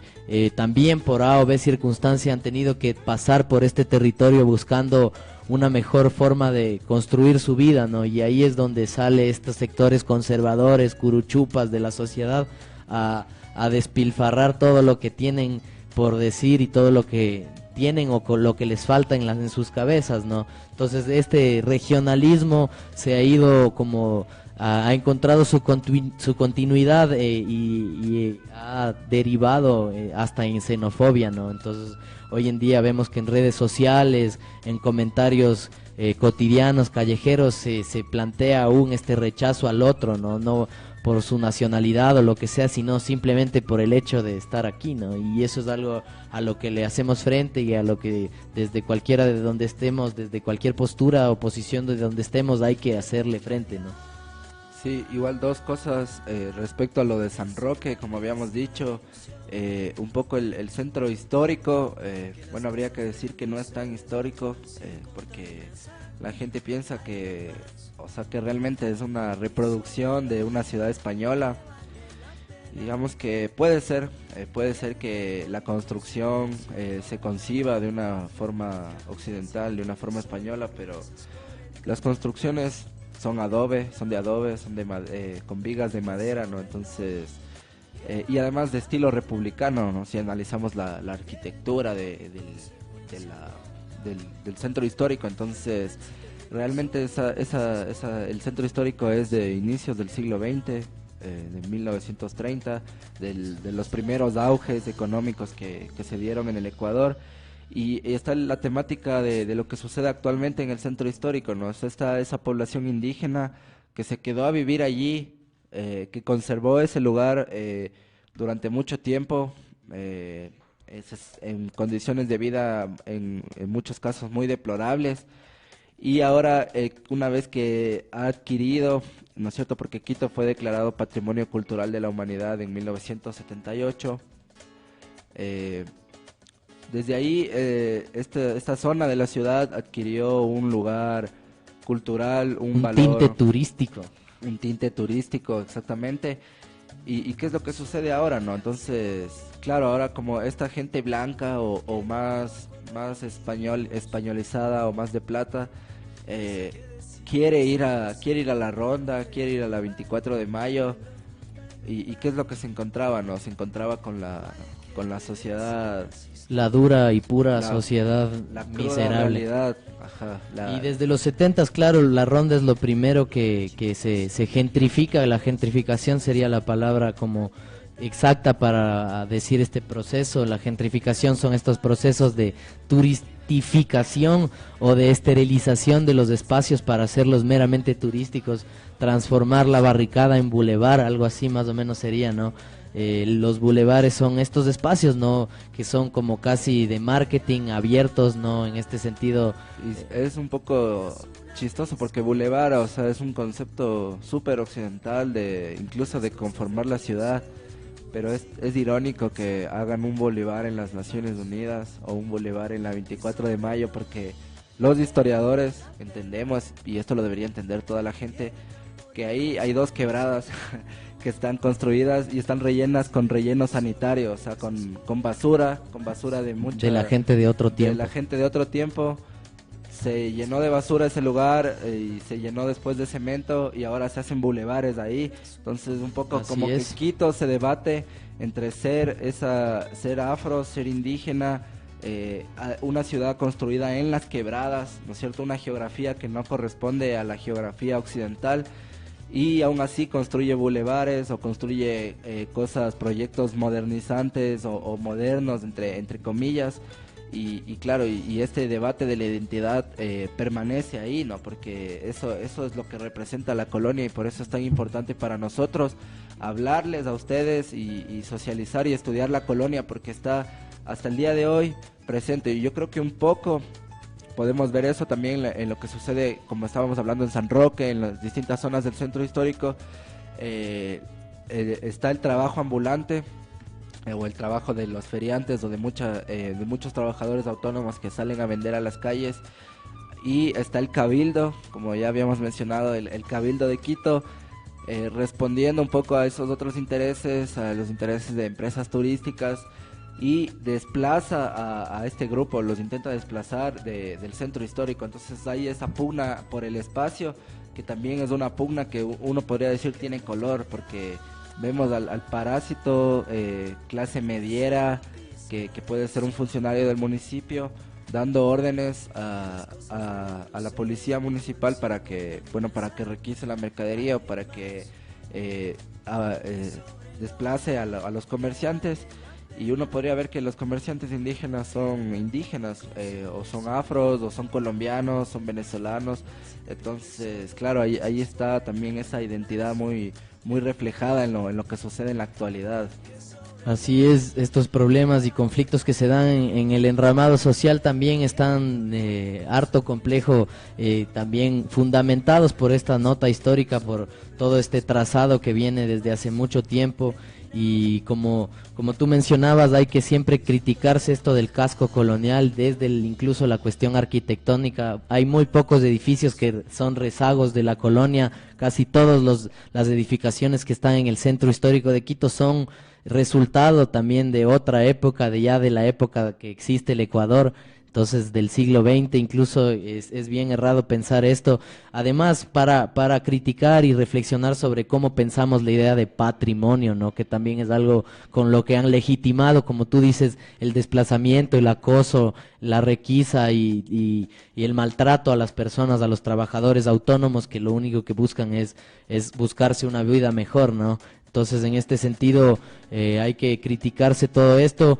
también por A o B circunstancia han tenido que pasar por este territorio buscando una mejor forma de construir su vida, ¿no? Y ahí es donde sale estos sectores conservadores, curuchupas de la sociedad, a despilfarrar todo lo que tienen por decir y todo lo que tienen o con lo que les falta en sus cabezas, ¿no? Entonces este regionalismo se ha ido como ha encontrado su continuidad y ha derivado hasta en xenofobia, ¿no? Entonces hoy en día vemos que en redes sociales, en comentarios cotidianos, callejeros, se plantea aún este rechazo al otro, no por su nacionalidad o lo que sea, sino simplemente por el hecho de estar aquí, ¿no? Y eso es algo a lo que le hacemos frente y a lo que desde cualquiera de donde estemos, desde cualquier postura o posición de donde estemos, hay que hacerle frente, ¿no? Sí, igual dos cosas respecto a lo de San Roque, como habíamos dicho, un poco el centro histórico, bueno, habría que decir que no es tan histórico, porque la gente piensa que, o sea, que realmente es una reproducción de una ciudad española. Digamos que puede ser que la construcción se conciba de una forma occidental, de una forma española, pero las construcciones son de adobe, con vigas de madera, ¿no? Entonces, y además de estilo republicano, ¿no? Si analizamos la arquitectura del centro histórico, entonces realmente el centro histórico es de inicios del siglo XX, de 1930, de los primeros auges económicos que se dieron en el Ecuador. Y está la temática de lo que sucede actualmente en el centro histórico, ¿no? Está esa población indígena que se quedó a vivir allí, que conservó ese lugar durante mucho tiempo, en condiciones de vida en muchos casos muy deplorables. Y ahora, una vez que ha adquirido, ¿no es cierto?, porque Quito fue declarado Patrimonio Cultural de la Humanidad en 1978, desde ahí esta zona de la ciudad adquirió un lugar cultural, un valor, un tinte turístico, exactamente. ¿Y qué es lo que sucede ahora, no? Entonces, claro, ahora como esta gente blanca o más españolizada o más de plata, quiere ir a la Ronda, quiere ir a la 24 de mayo, y ¿qué es lo que se encontraba, no? Se encontraba con la sociedad, la dura y pura sociedad la cruda miserable. realidad. Ajá, Y desde los 70, claro, la Ronda es lo primero que se gentrifica. La gentrificación sería la palabra como exacta para decir este proceso. La gentrificación son estos procesos de turistificación o de esterilización de los espacios para hacerlos meramente turísticos, transformar la barricada en bulevar, algo así más o menos sería, ¿no? Los bulevares son estos espacios, ¿no?, que son como casi de marketing abiertos, ¿no?, en este sentido. Y es un poco chistoso porque bulevar, o sea, es un concepto súper occidental, incluso de conformar la ciudad, pero es irónico que hagan un bulevar en las Naciones Unidas o un bulevar en la 24 de mayo, porque los historiadores entendemos, y esto lo debería entender toda la gente, que ahí hay dos quebradas que están construidas y están rellenas con relleno sanitario, o sea, con basura de la gente de otro tiempo. De la gente de otro tiempo. Se llenó de basura ese lugar y se llenó después de cemento y ahora se hacen bulevares ahí. Entonces un poco Así como es. que Quito se debate entre ser afro, ser indígena, una ciudad construida en las quebradas, ¿no es cierto? Una geografía que no corresponde a la geografía occidental, y aún así construye bulevares o construye proyectos modernizantes o modernos, entre comillas. Y claro, y este debate de la identidad permanece ahí, ¿no? Porque eso es lo que representa la colonia, y por eso es tan importante para nosotros hablarles a ustedes y socializar y estudiar la colonia, porque está hasta el día de hoy presente. Y yo creo que un poco podemos ver eso también en lo que sucede, como estábamos hablando, en San Roque, en las distintas zonas del centro histórico. Está el trabajo ambulante, o el trabajo de los feriantes, o de muchos trabajadores autónomos que salen a vender a las calles. Y está el cabildo, como ya habíamos mencionado, el cabildo de Quito, respondiendo un poco a esos otros intereses, a los intereses de empresas turísticas, y desplaza a este grupo, los intenta desplazar del centro histórico. Entonces hay esa pugna por el espacio, que también es una pugna que uno podría decir tiene color, porque vemos al parásito, clase mediera, que puede ser un funcionario del municipio, dando órdenes a la policía municipal para que requise la mercadería, o para que desplace a los comerciantes. y uno podría ver que los comerciantes indígenas son indígenas, o son afros, o son colombianos, son venezolanos. Entonces, claro, ahí está también esa identidad muy reflejada en lo que sucede en la actualidad. Así es, estos problemas y conflictos que se dan en el enramado social también están harto complejo, también fundamentados por esta nota histórica, por todo este trazado que viene desde hace mucho tiempo. Y como tú mencionabas, hay que siempre criticarse esto del casco colonial, desde incluso la cuestión arquitectónica. Hay muy pocos edificios que son rezagos de la colonia, casi todas las edificaciones que están en el centro histórico de Quito son resultado también de otra época, de la época que existe el Ecuador. Entonces, del siglo XX, incluso es bien errado pensar esto. Además, para criticar y reflexionar sobre cómo pensamos la idea de patrimonio, ¿no? Que también es algo con lo que han legitimado, como tú dices, el desplazamiento, el acoso, la requisa y el maltrato a las personas, a los trabajadores autónomos, que lo único que buscan es buscarse una vida mejor, ¿no? Entonces, en este sentido, hay que criticarse todo esto.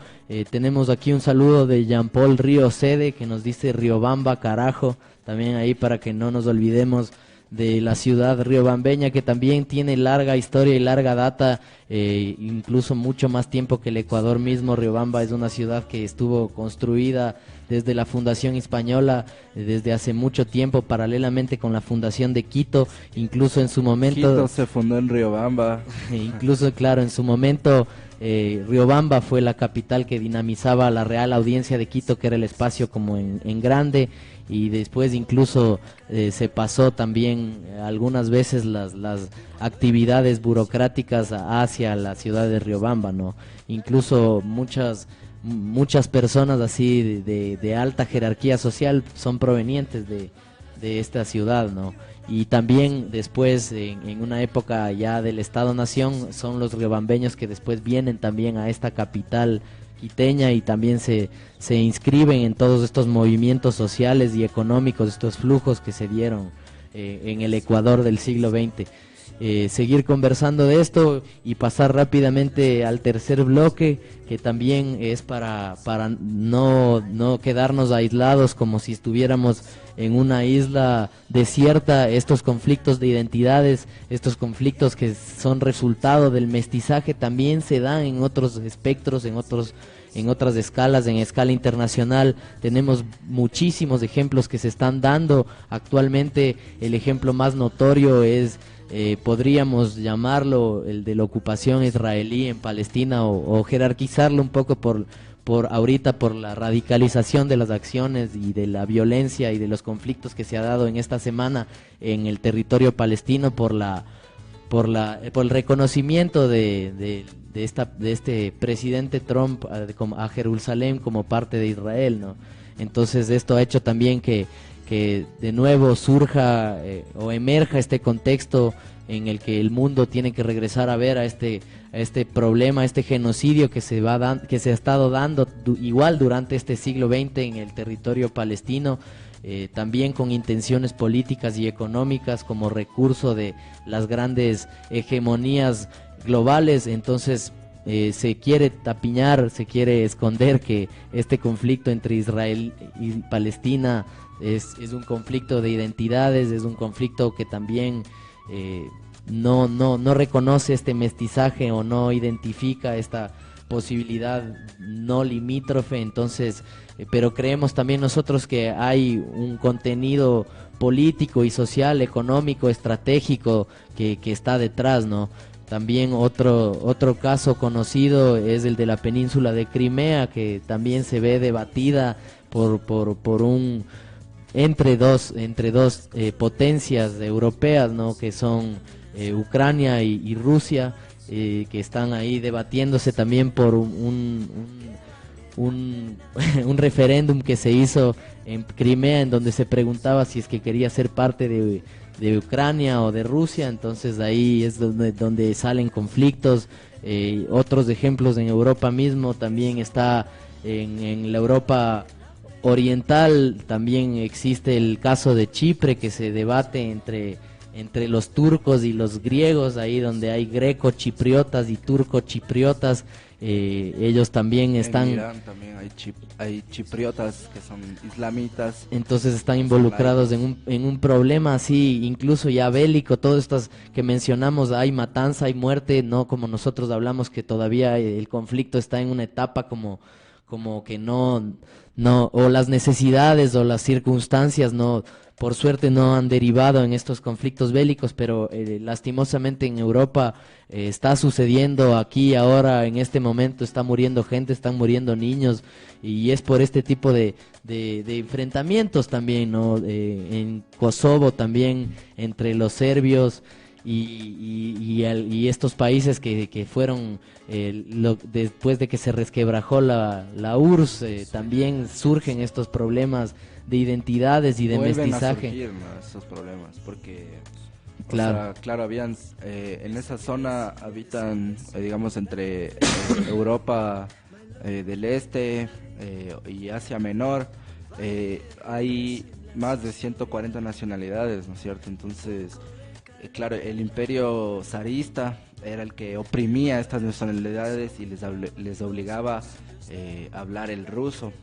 Tenemos aquí un saludo de Jean-Paul Río Sede, que nos dice Riobamba, carajo. También ahí para que no nos olvidemos de la ciudad riobambeña, que también tiene larga historia y larga data, incluso mucho más tiempo que el Ecuador mismo. Riobamba es una ciudad que estuvo construida desde la fundación española, desde hace mucho tiempo, paralelamente con la fundación de Quito, incluso en su momento... Quito se fundó en Riobamba. Incluso, claro, en su momento Riobamba fue la capital que dinamizaba la Real Audiencia de Quito, que era el espacio como en grande, y después incluso se pasó también algunas veces las actividades burocráticas hacia la ciudad de Riobamba, ¿no? Incluso muchas personas así de alta jerarquía social son provenientes de esta ciudad, ¿no? Y también después, en una época ya del Estado-Nación, son los riobambeños que después vienen también a esta capital quiteña y también se inscriben en todos estos movimientos sociales y económicos, estos flujos que se dieron en el Ecuador del siglo XX. Seguir conversando de esto y pasar rápidamente al tercer bloque, que también es para no quedarnos aislados como si estuviéramos en una isla desierta. Estos conflictos de identidades, estos conflictos que son resultado del mestizaje, también se dan en otros espectros, en otras escalas, en escala internacional. Tenemos muchísimos ejemplos que se están dando actualmente. El ejemplo más notorio es podríamos llamarlo el de la ocupación israelí en Palestina, o jerarquizarlo un poco por ahorita, por la radicalización de las acciones y de la violencia y de los conflictos que se ha dado en esta semana en el territorio palestino, por el reconocimiento de este presidente Trump a Jerusalén como parte de Israel, ¿no? Entonces esto ha hecho también que de nuevo surja o emerja este contexto en el que el mundo tiene que regresar a ver a este problema, a este genocidio que se ha estado dando igual durante este siglo XX en el territorio palestino, también con intenciones políticas y económicas como recurso de las grandes hegemonías globales. Entonces se quiere tapiñar, se quiere esconder que este conflicto entre Israel y Palestina es un conflicto de identidades, es un conflicto que también no reconoce este mestizaje o no identifica esta posibilidad no limítrofe. Entonces, pero creemos también nosotros que hay un contenido político y social, económico, estratégico que está detrás, ¿no? También otro caso conocido es el de la península de Crimea, que también se ve debatida entre dos potencias europeas, ¿no? Que son Ucrania y Rusia, que están ahí debatiéndose también por un referéndum que se hizo en Crimea, en donde se preguntaba si es que quería ser parte de Ucrania o de Rusia. Entonces ahí es donde salen conflictos. Otros ejemplos en Europa mismo, también está en la Europa oriental, también existe el caso de Chipre, que se debate entre los turcos y los griegos, ahí donde hay greco-chipriotas y turco-chipriotas, ellos también están... En Irán también hay chipriotas que son islamitas. Entonces están involucrados en un problema así, incluso ya bélico, todas estas que mencionamos, hay matanza, hay muerte, no como nosotros hablamos que todavía el conflicto está en una etapa como que no, o las necesidades o las circunstancias no, por suerte no han derivado en estos conflictos bélicos, pero lastimosamente en Europa está sucediendo aquí ahora, en este momento está muriendo gente, están muriendo niños, y es por este tipo de enfrentamientos también, ¿no? En Kosovo también, entre los serbios y estos países que fueron, después de que se resquebrajó la URSS, también surgen estos problemas de identidades y de Vuelven mestizaje. a surgir, ¿no?, esos problemas, porque Claro. o sea, claro, habían en esa zona habitan, digamos, entre Europa del Este y Asia Menor, hay más de 140 nacionalidades, ¿no es cierto? Entonces, claro, el imperio zarista era el que oprimía estas nacionalidades y les obligaba a hablar el ruso.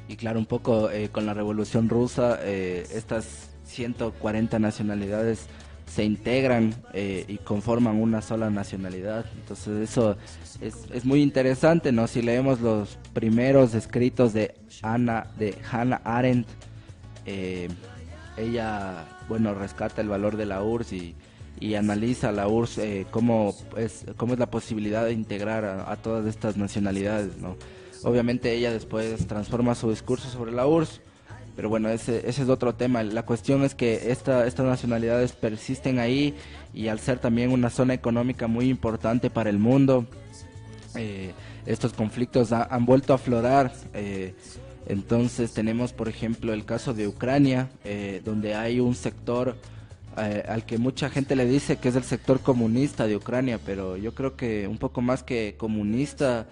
Y claro, un poco con la Revolución Rusa, estas 140 nacionalidades se integran y conforman una sola nacionalidad. Entonces eso es muy interesante, ¿no? Si leemos los primeros escritos de Hannah Arendt, ella, bueno, rescata el valor de la URSS y analiza la URSS, cómo es la posibilidad de integrar a todas estas nacionalidades, ¿no? Obviamente ella después transforma su discurso sobre la URSS, pero bueno, ese es otro tema. La cuestión es que estas nacionalidades persisten ahí, y al ser también una zona económica muy importante para el mundo, estos conflictos han vuelto a aflorar. Entonces tenemos, por ejemplo, el caso de Ucrania, donde hay un sector al que mucha gente le dice que es el sector comunista de Ucrania, pero yo creo que un poco más que comunista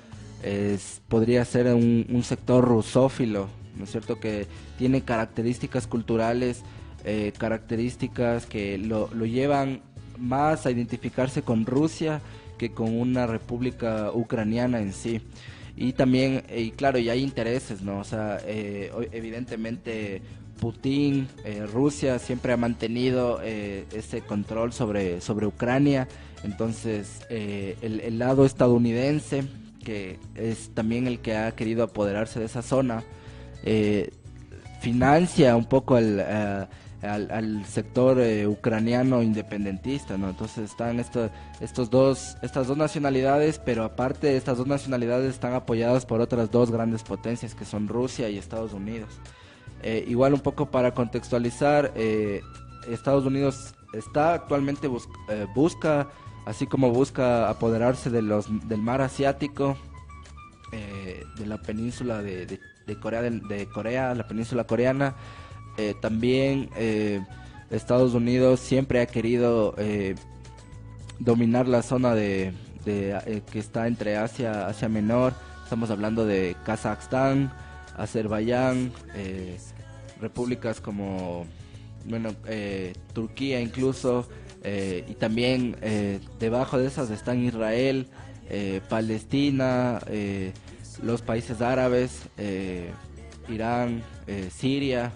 podría ser un sector rusófilo, ¿no es cierto?, que tiene características culturales, características que lo llevan más a identificarse con Rusia que con una república ucraniana en sí. Y también, y claro, y hay intereses, ¿no? O sea, evidentemente Putin, Rusia siempre ha mantenido ese control sobre Ucrania. Entonces, el lado estadounidense, que es también el que ha querido apoderarse de esa zona, financia un poco al sector ucraniano independentista, ¿no? Entonces están estas dos nacionalidades, pero aparte estas dos nacionalidades están apoyadas por otras dos grandes potencias que son Rusia y Estados Unidos. Igual un poco para contextualizar, Estados Unidos está actualmente busca, así como busca apoderarse del mar asiático, de la península de Corea, la península coreana. También Estados Unidos siempre ha querido dominar la zona que está entre Asia Menor. Estamos hablando de Kazajstán, Azerbaiyán, repúblicas como, bueno, Turquía incluso, y también debajo de esas están Israel, Palestina, los países árabes, Irán, Siria,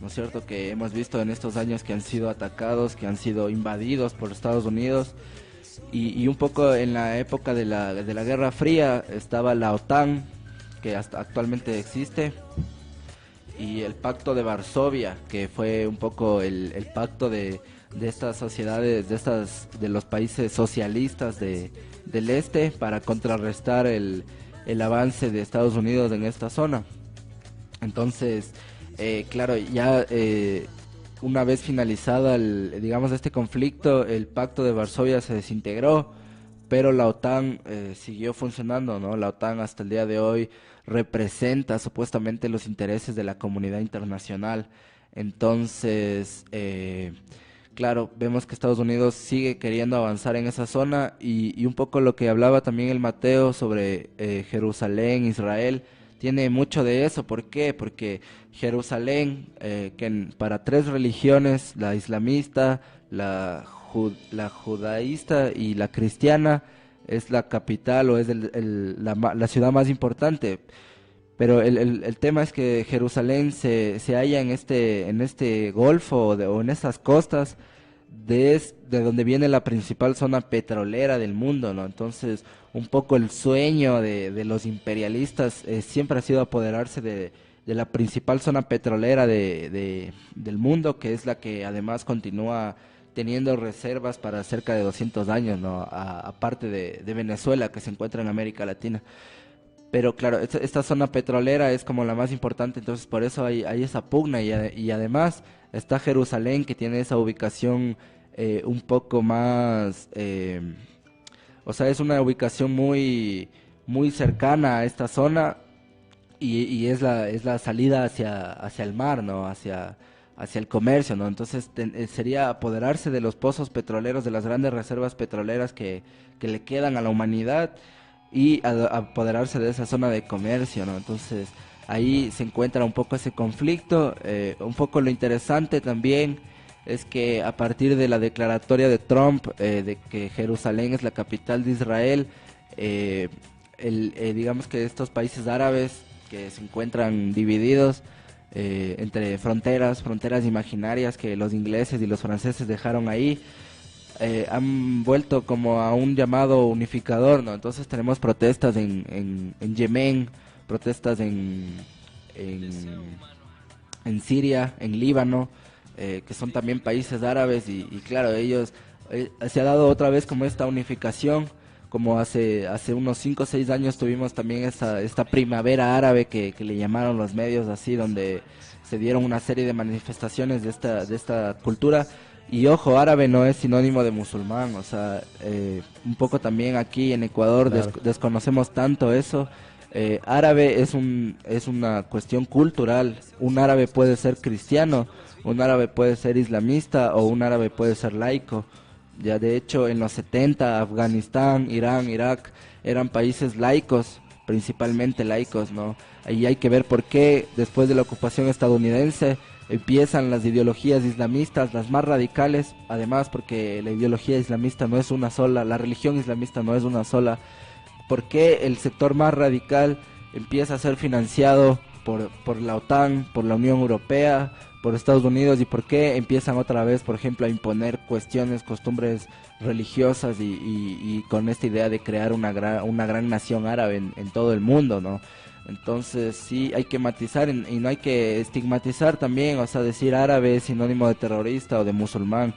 ¿no es cierto?, que hemos visto en estos años que han sido atacados, que han sido invadidos por Estados Unidos. Y un poco en la época de la Guerra Fría estaba la OTAN, que hasta actualmente existe, y el Pacto de Varsovia, que fue un poco el pacto de estas sociedades, de los países socialistas del este, para contrarrestar el avance de Estados Unidos en esta zona. Entonces, claro, ya una vez finalizada digamos este conflicto, el Pacto de Varsovia se desintegró, pero la OTAN siguió funcionando, ¿no? La OTAN hasta el día de hoy representa supuestamente los intereses de la comunidad internacional. Entonces, claro, vemos que Estados Unidos sigue queriendo avanzar en esa zona, y un poco lo que hablaba también el Mateo sobre Jerusalén, Israel, tiene mucho de eso. ¿Por qué? Porque Jerusalén, para tres religiones, la islamista, la judaísta y la cristiana, es la capital o es la ciudad más importante. Pero el tema es que Jerusalén se halla en este golfo o en estas costas de donde viene la principal zona petrolera del mundo, ¿no? Entonces, un poco el sueño de los imperialistas siempre ha sido apoderarse de la principal zona petrolera del mundo, que es la que además continúa teniendo reservas para cerca de 200 años, ¿no? Aparte de Venezuela, que se encuentra en América Latina. Pero claro, esta zona petrolera es como la más importante, entonces por eso hay esa pugna y además está Jerusalén, que tiene esa ubicación un poco más, o sea, es una ubicación muy, muy cercana a esta zona y es la salida hacia el mar, ¿no? Hacia el comercio, ¿no? Entonces sería apoderarse de los pozos petroleros, de las grandes reservas petroleras que le quedan a la humanidad, y apoderarse de esa zona de comercio, ¿no? Entonces ahí se encuentra un poco ese conflicto. Un poco lo interesante también es que a partir de la declaratoria de Trump de que Jerusalén es la capital de Israel, digamos que estos países árabes que se encuentran divididos entre fronteras imaginarias que los ingleses y los franceses dejaron ahí, han vuelto como a un llamado unificador, ¿no? Entonces tenemos protestas en Yemen, protestas en Siria, en Líbano, que son también países árabes y claro, ellos se ha dado otra vez como esta unificación, como hace unos 5 o 6 años tuvimos también esta primavera árabe que le llamaron los medios así, donde se dieron una serie de manifestaciones de esta cultura. Y ojo, árabe no es sinónimo de musulmán, o sea, un poco también aquí en Ecuador Claro. desconocemos tanto eso. Árabe es una cuestión cultural. Un árabe puede ser cristiano, un árabe puede ser islamista o un árabe puede ser laico. Ya de hecho en los 70 Afganistán, Irán, Irak eran países laicos, principalmente laicos, ¿no? Ahí hay que ver por qué después de la ocupación estadounidense empiezan las ideologías islamistas, las más radicales, además porque la ideología islamista no es una sola, la religión islamista no es una sola. ¿Por qué el sector más radical empieza a ser financiado por la OTAN, por la Unión Europea, por Estados Unidos? ¿Y por qué empiezan otra vez, por ejemplo, a imponer cuestiones, costumbres religiosas y con esta idea de crear una gran nación árabe en todo el mundo, ¿no? Entonces sí hay que matizar y no hay que estigmatizar también, o sea, decir árabe es sinónimo de terrorista o de musulmán.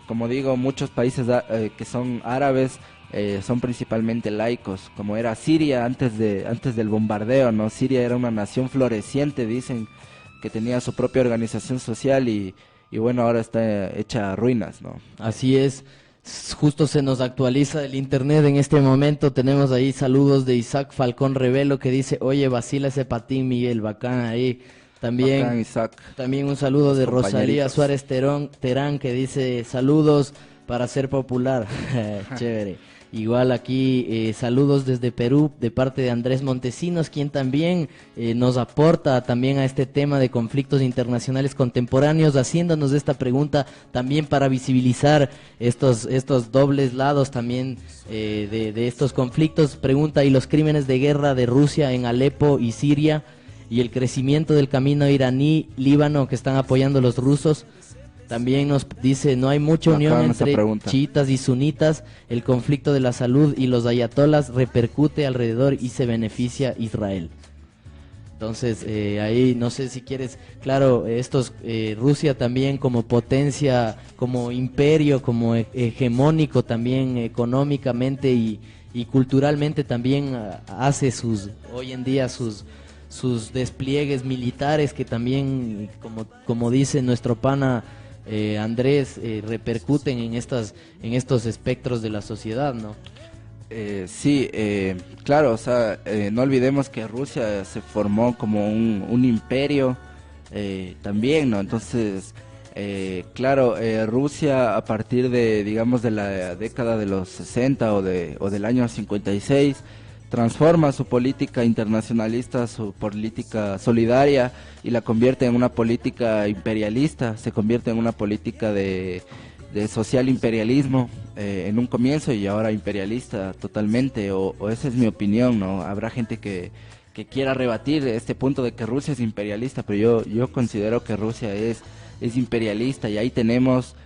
Como digo, muchos países que son árabes son principalmente laicos, como era Siria antes del bombardeo, ¿no? Siria era una nación floreciente, dicen, que tenía su propia organización social y bueno, ahora está hecha a ruinas, ¿no? Así es. Justo se nos actualiza el internet en este momento. Tenemos ahí saludos de Isaac Falcón Revelo que dice: oye, vacila ese patín, Miguel, bacán ahí. También, Bacán, Isaac. también un saludo Los de Rosalía compañeritos. Suárez Terán que dice: saludos para ser popular. Chévere. Igual aquí saludos desde Perú de parte de Andrés Montesinos, quien también nos aporta también a este tema de conflictos internacionales contemporáneos, haciéndonos esta pregunta también para visibilizar estos dobles lados también de estos conflictos. Pregunta: ¿y los crímenes de guerra de Rusia en Alepo y Siria y el crecimiento del camino iraní-Líbano que están apoyando los rusos? También nos dice: no hay mucha unión Bacán esa entre pregunta. chiitas y sunitas, el conflicto de la salud y los ayatolas repercute alrededor y se beneficia Israel. Entonces, ahí no sé si quieres, claro, Rusia también como potencia, como imperio, como hegemónico también económicamente y culturalmente también hace hoy en día sus despliegues militares que también, como dice nuestro pana Andrés, repercuten en estos espectros de la sociedad, ¿no? Sí, claro, o sea, no olvidemos que Rusia se formó como un imperio también, ¿no? Entonces, claro, Rusia a partir de, digamos, de la década de los 60 o del año 56, transforma su política internacionalista, su política solidaria y la convierte en una política imperialista, se convierte en una política de social imperialismo en un comienzo y ahora imperialista totalmente, o esa es mi opinión, ¿no? Habrá gente que quiera rebatir este punto de que Rusia es imperialista, pero yo considero que Rusia es imperialista, y ahí tenemos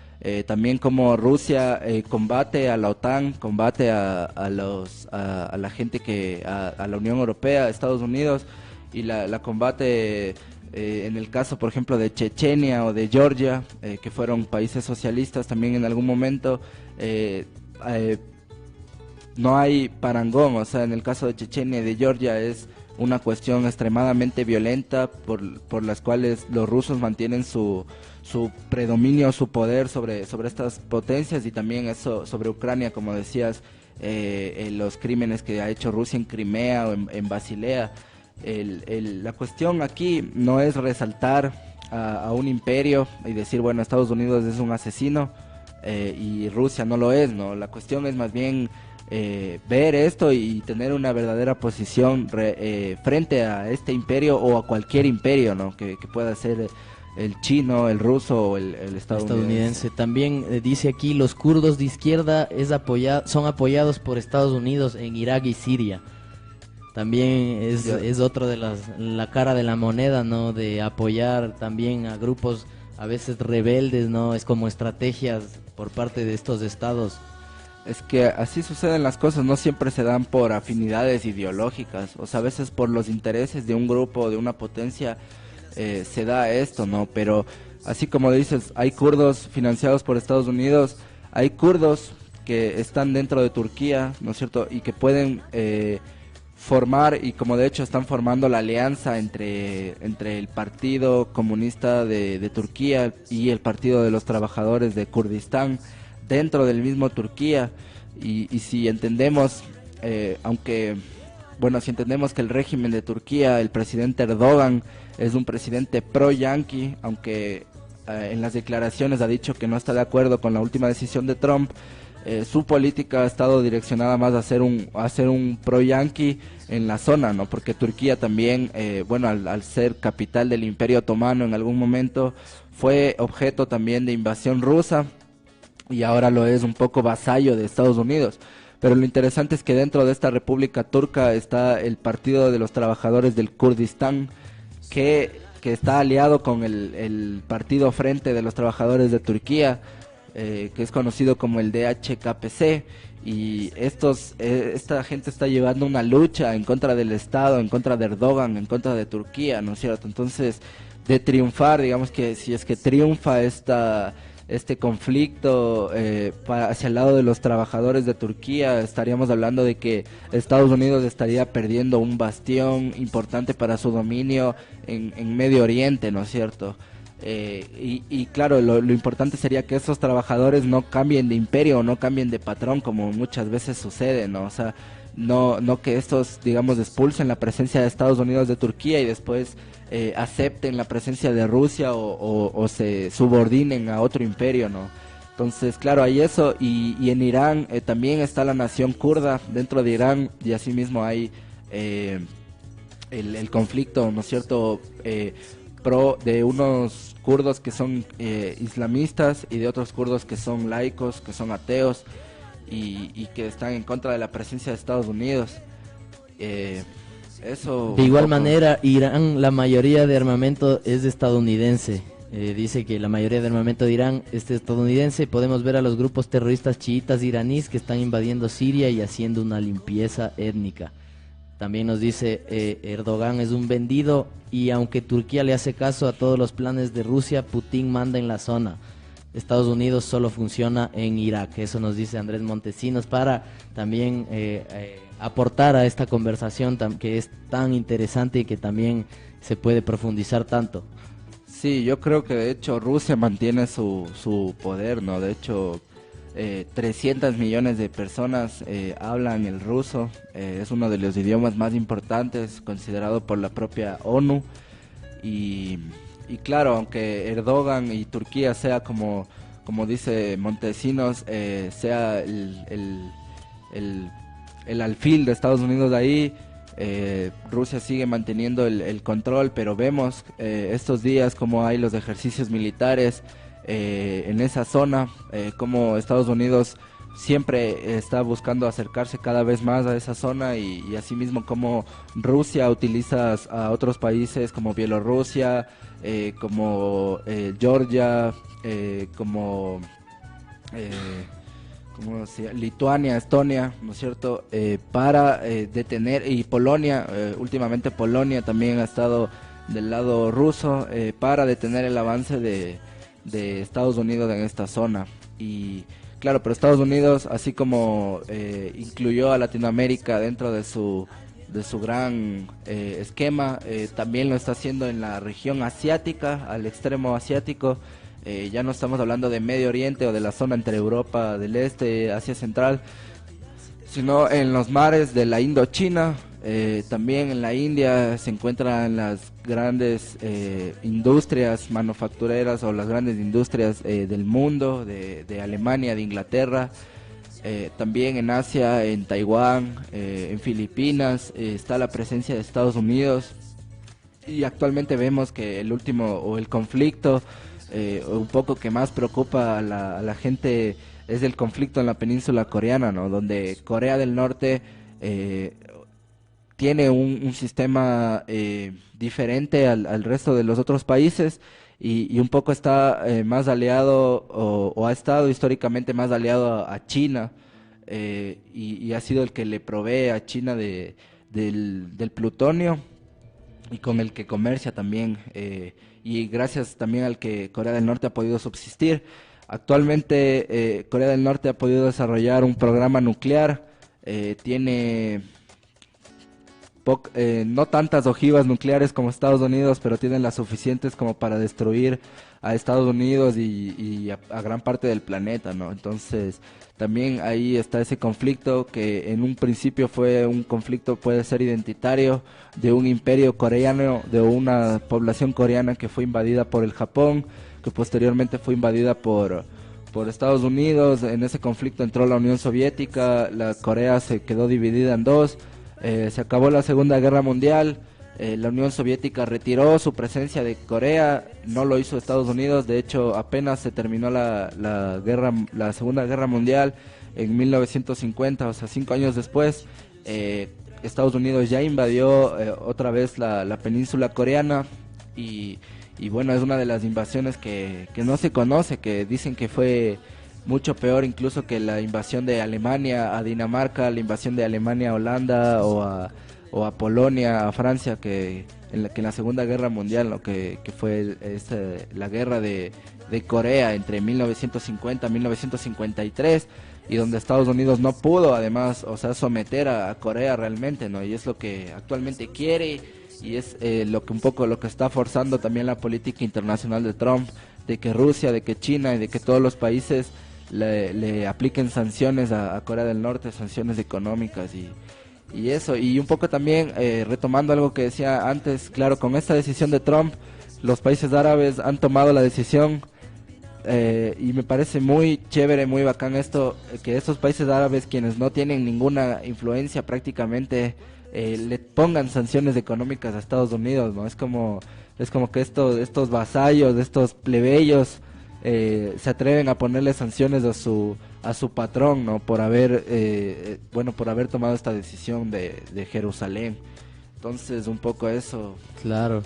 también como Rusia combate a la OTAN, combate a la gente a la Unión Europea, a Estados Unidos, y la combate en el caso, por ejemplo, de Chechenia o de Georgia, que fueron países socialistas también en algún momento. No hay parangón, o sea, en el caso de Chechenia y de Georgia es una cuestión extremadamente violenta por las cuales los rusos mantienen su predominio, su poder sobre estas potencias, y también eso sobre Ucrania, como decías, los crímenes que ha hecho Rusia en Crimea o en Basilea. La cuestión aquí no es resaltar a un imperio y decir, bueno, Estados Unidos es un asesino y Rusia no lo es, ¿no? La cuestión es más bien ver esto y tener una verdadera posición frente a este imperio o a cualquier imperio, ¿no? que pueda ser el chino, el ruso o el estadounidense. También dice aquí, los kurdos de izquierda son apoyados por Estados Unidos en Irak y Siria. También es otro de la cara de la moneda, ¿no? De apoyar también a grupos a veces rebeldes, ¿no? Es como estrategias por parte de estos estados. Es que así suceden las cosas, no siempre se dan por afinidades ideológicas, o sea, a veces por los intereses de un grupo, de una potencia, se da esto, ¿no? Pero así como dices, hay kurdos financiados por Estados Unidos, hay kurdos que están dentro de Turquía, ¿no es cierto? Y que pueden formar, y como de hecho están formando la alianza entre el Partido Comunista de Turquía y el Partido de los Trabajadores de Kurdistán, dentro del mismo Turquía, y si entendemos, si entendemos que el régimen de Turquía, el presidente Erdogan, es un presidente pro-yanqui, aunque en las declaraciones ha dicho que no está de acuerdo con la última decisión de Trump, su política ha estado direccionada más a ser un pro-yanqui en la zona, ¿no? Porque Turquía también, al ser capital del Imperio Otomano en algún momento, fue objeto también de invasión rusa, y ahora lo es un poco vasallo de Estados Unidos. Pero lo interesante es que dentro de esta República Turca está el Partido de los Trabajadores del Kurdistán, que está aliado con el Partido Frente de los Trabajadores de Turquía, que es conocido como el DHKPC, y esta gente está llevando una lucha en contra del Estado, en contra de Erdogan, en contra de Turquía, ¿no es cierto? Entonces, de triunfar, digamos que si es que triunfa este conflicto hacia el lado de los trabajadores de Turquía, estaríamos hablando de que Estados Unidos estaría perdiendo un bastión importante para su dominio en Medio Oriente, ¿no es cierto? Y claro, lo importante sería que esos trabajadores no cambien de imperio, no cambien de patrón, como muchas veces sucede, ¿no? O sea, no que estos, digamos, expulsen la presencia de Estados Unidos de Turquía y después acepten la presencia de Rusia o se subordinen a otro imperio, ¿no? Entonces, claro, hay eso, y en Irán también está la nación kurda dentro de Irán, y asimismo hay el conflicto, ¿no es cierto?, de unos kurdos que son islamistas y de otros kurdos que son laicos, que son ateos, y que están en contra de la presencia de Estados Unidos. Eso. De igual manera, Irán, la mayoría de armamento es estadounidense. Dice que la mayoría de armamento de Irán es estadounidense. Podemos ver a los grupos terroristas chiitas iraníes que están invadiendo Siria y haciendo una limpieza étnica. También nos dice, Erdogan es un vendido, y aunque Turquía le hace caso a todos los planes de Rusia, Putin manda en la zona. Estados Unidos solo funciona en Irak. Eso nos dice Andrés Montesinos, para también aportar a esta conversación que es tan interesante y que también se puede profundizar tanto. Sí, yo creo que de hecho Rusia mantiene su poder, ¿no? De hecho, 300 millones de personas hablan el ruso, es uno de los idiomas más importantes, considerado por la propia ONU, y claro, aunque Erdogan y Turquía sea como dice Montesinos, sea el alfil de Estados Unidos ahí. Rusia sigue manteniendo el control, pero vemos estos días como hay los ejercicios militares en esa zona, como Estados Unidos siempre está buscando acercarse cada vez más a esa zona y asimismo como Rusia utiliza a otros países como Bielorrusia, como Georgia, como Lituania, Estonia, ¿no es cierto? Para detener, y Polonia, últimamente Polonia también ha estado del lado ruso para detener el avance de Estados Unidos en esta zona. Y claro, pero Estados Unidos, así como incluyó a Latinoamérica dentro de su gran esquema, también lo está haciendo en la región asiática, al extremo asiático. Ya no estamos hablando de Medio Oriente o de la zona entre Europa del Este, Asia Central, sino en los mares de la Indochina. También en la India se encuentran las grandes industrias manufactureras o las grandes industrias del mundo, de Alemania, de Inglaterra. También en Asia, en Taiwán, en Filipinas, está la presencia de Estados Unidos. Y actualmente vemos que el conflicto un poco que más preocupa a la gente es el conflicto en la península coreana, ¿no? Donde Corea del Norte tiene un sistema diferente al resto de los otros países y un poco está más aliado o ha estado históricamente más aliado a China y ha sido el que le provee a China del plutonio y con el que comercia también, y gracias también al que Corea del Norte ha podido subsistir. Actualmente Corea del Norte ha podido desarrollar un programa nuclear, tiene no tantas ojivas nucleares como Estados Unidos, pero tienen las suficientes como para destruir a Estados Unidos y a gran parte del planeta, ¿no? Entonces también ahí está ese conflicto que en un principio fue un conflicto, puede ser identitario, de un imperio coreano, de una población coreana que fue invadida por el Japón, que posteriormente fue invadida por Estados Unidos. En ese conflicto entró la Unión Soviética, la Corea se quedó dividida en dos, se acabó la Segunda Guerra Mundial. La Unión Soviética retiró su presencia de Corea, no lo hizo Estados Unidos. De hecho, apenas se terminó la Segunda Guerra Mundial en 1950, o sea, 5 años después, Estados Unidos ya invadió otra vez la península coreana y bueno, es una de las invasiones que no se conoce, que dicen que fue mucho peor incluso que la invasión de Alemania a Dinamarca, la invasión de Alemania a Holanda o a Polonia, a Francia, que en la Segunda Guerra Mundial, ¿no? que fue la guerra de Corea entre 1950 y 1953, y donde Estados Unidos no pudo además, o sea, someter a Corea realmente, ¿no? Y es lo que actualmente quiere, y es lo que está forzando también la política internacional de Trump, de que Rusia, de que China y de que todos los países le apliquen sanciones a Corea del Norte, sanciones económicas y eso. Y un poco también retomando algo que decía antes, claro, con esta decisión de Trump, los países árabes han tomado la decisión y me parece muy chévere, muy bacán esto, que estos países árabes, quienes no tienen ninguna influencia prácticamente, le pongan sanciones económicas a Estados Unidos, ¿no? Es como que estos vasallos, estos plebeyos se atreven a ponerle sanciones a su patrón, ¿no? Por haber tomado esta decisión de Jerusalén. Entonces, un poco eso. Claro.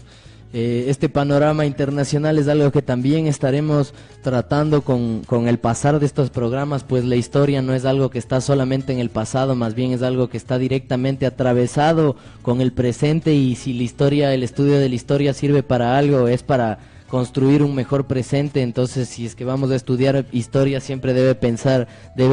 Este panorama internacional es algo que también estaremos tratando con el pasar de estos programas, pues la historia no es algo que está solamente en el pasado, más bien es algo que está directamente atravesado con el presente, y si el estudio de la historia sirve para algo, es para construir un mejor presente. Entonces, si es que vamos a estudiar historia, siempre debe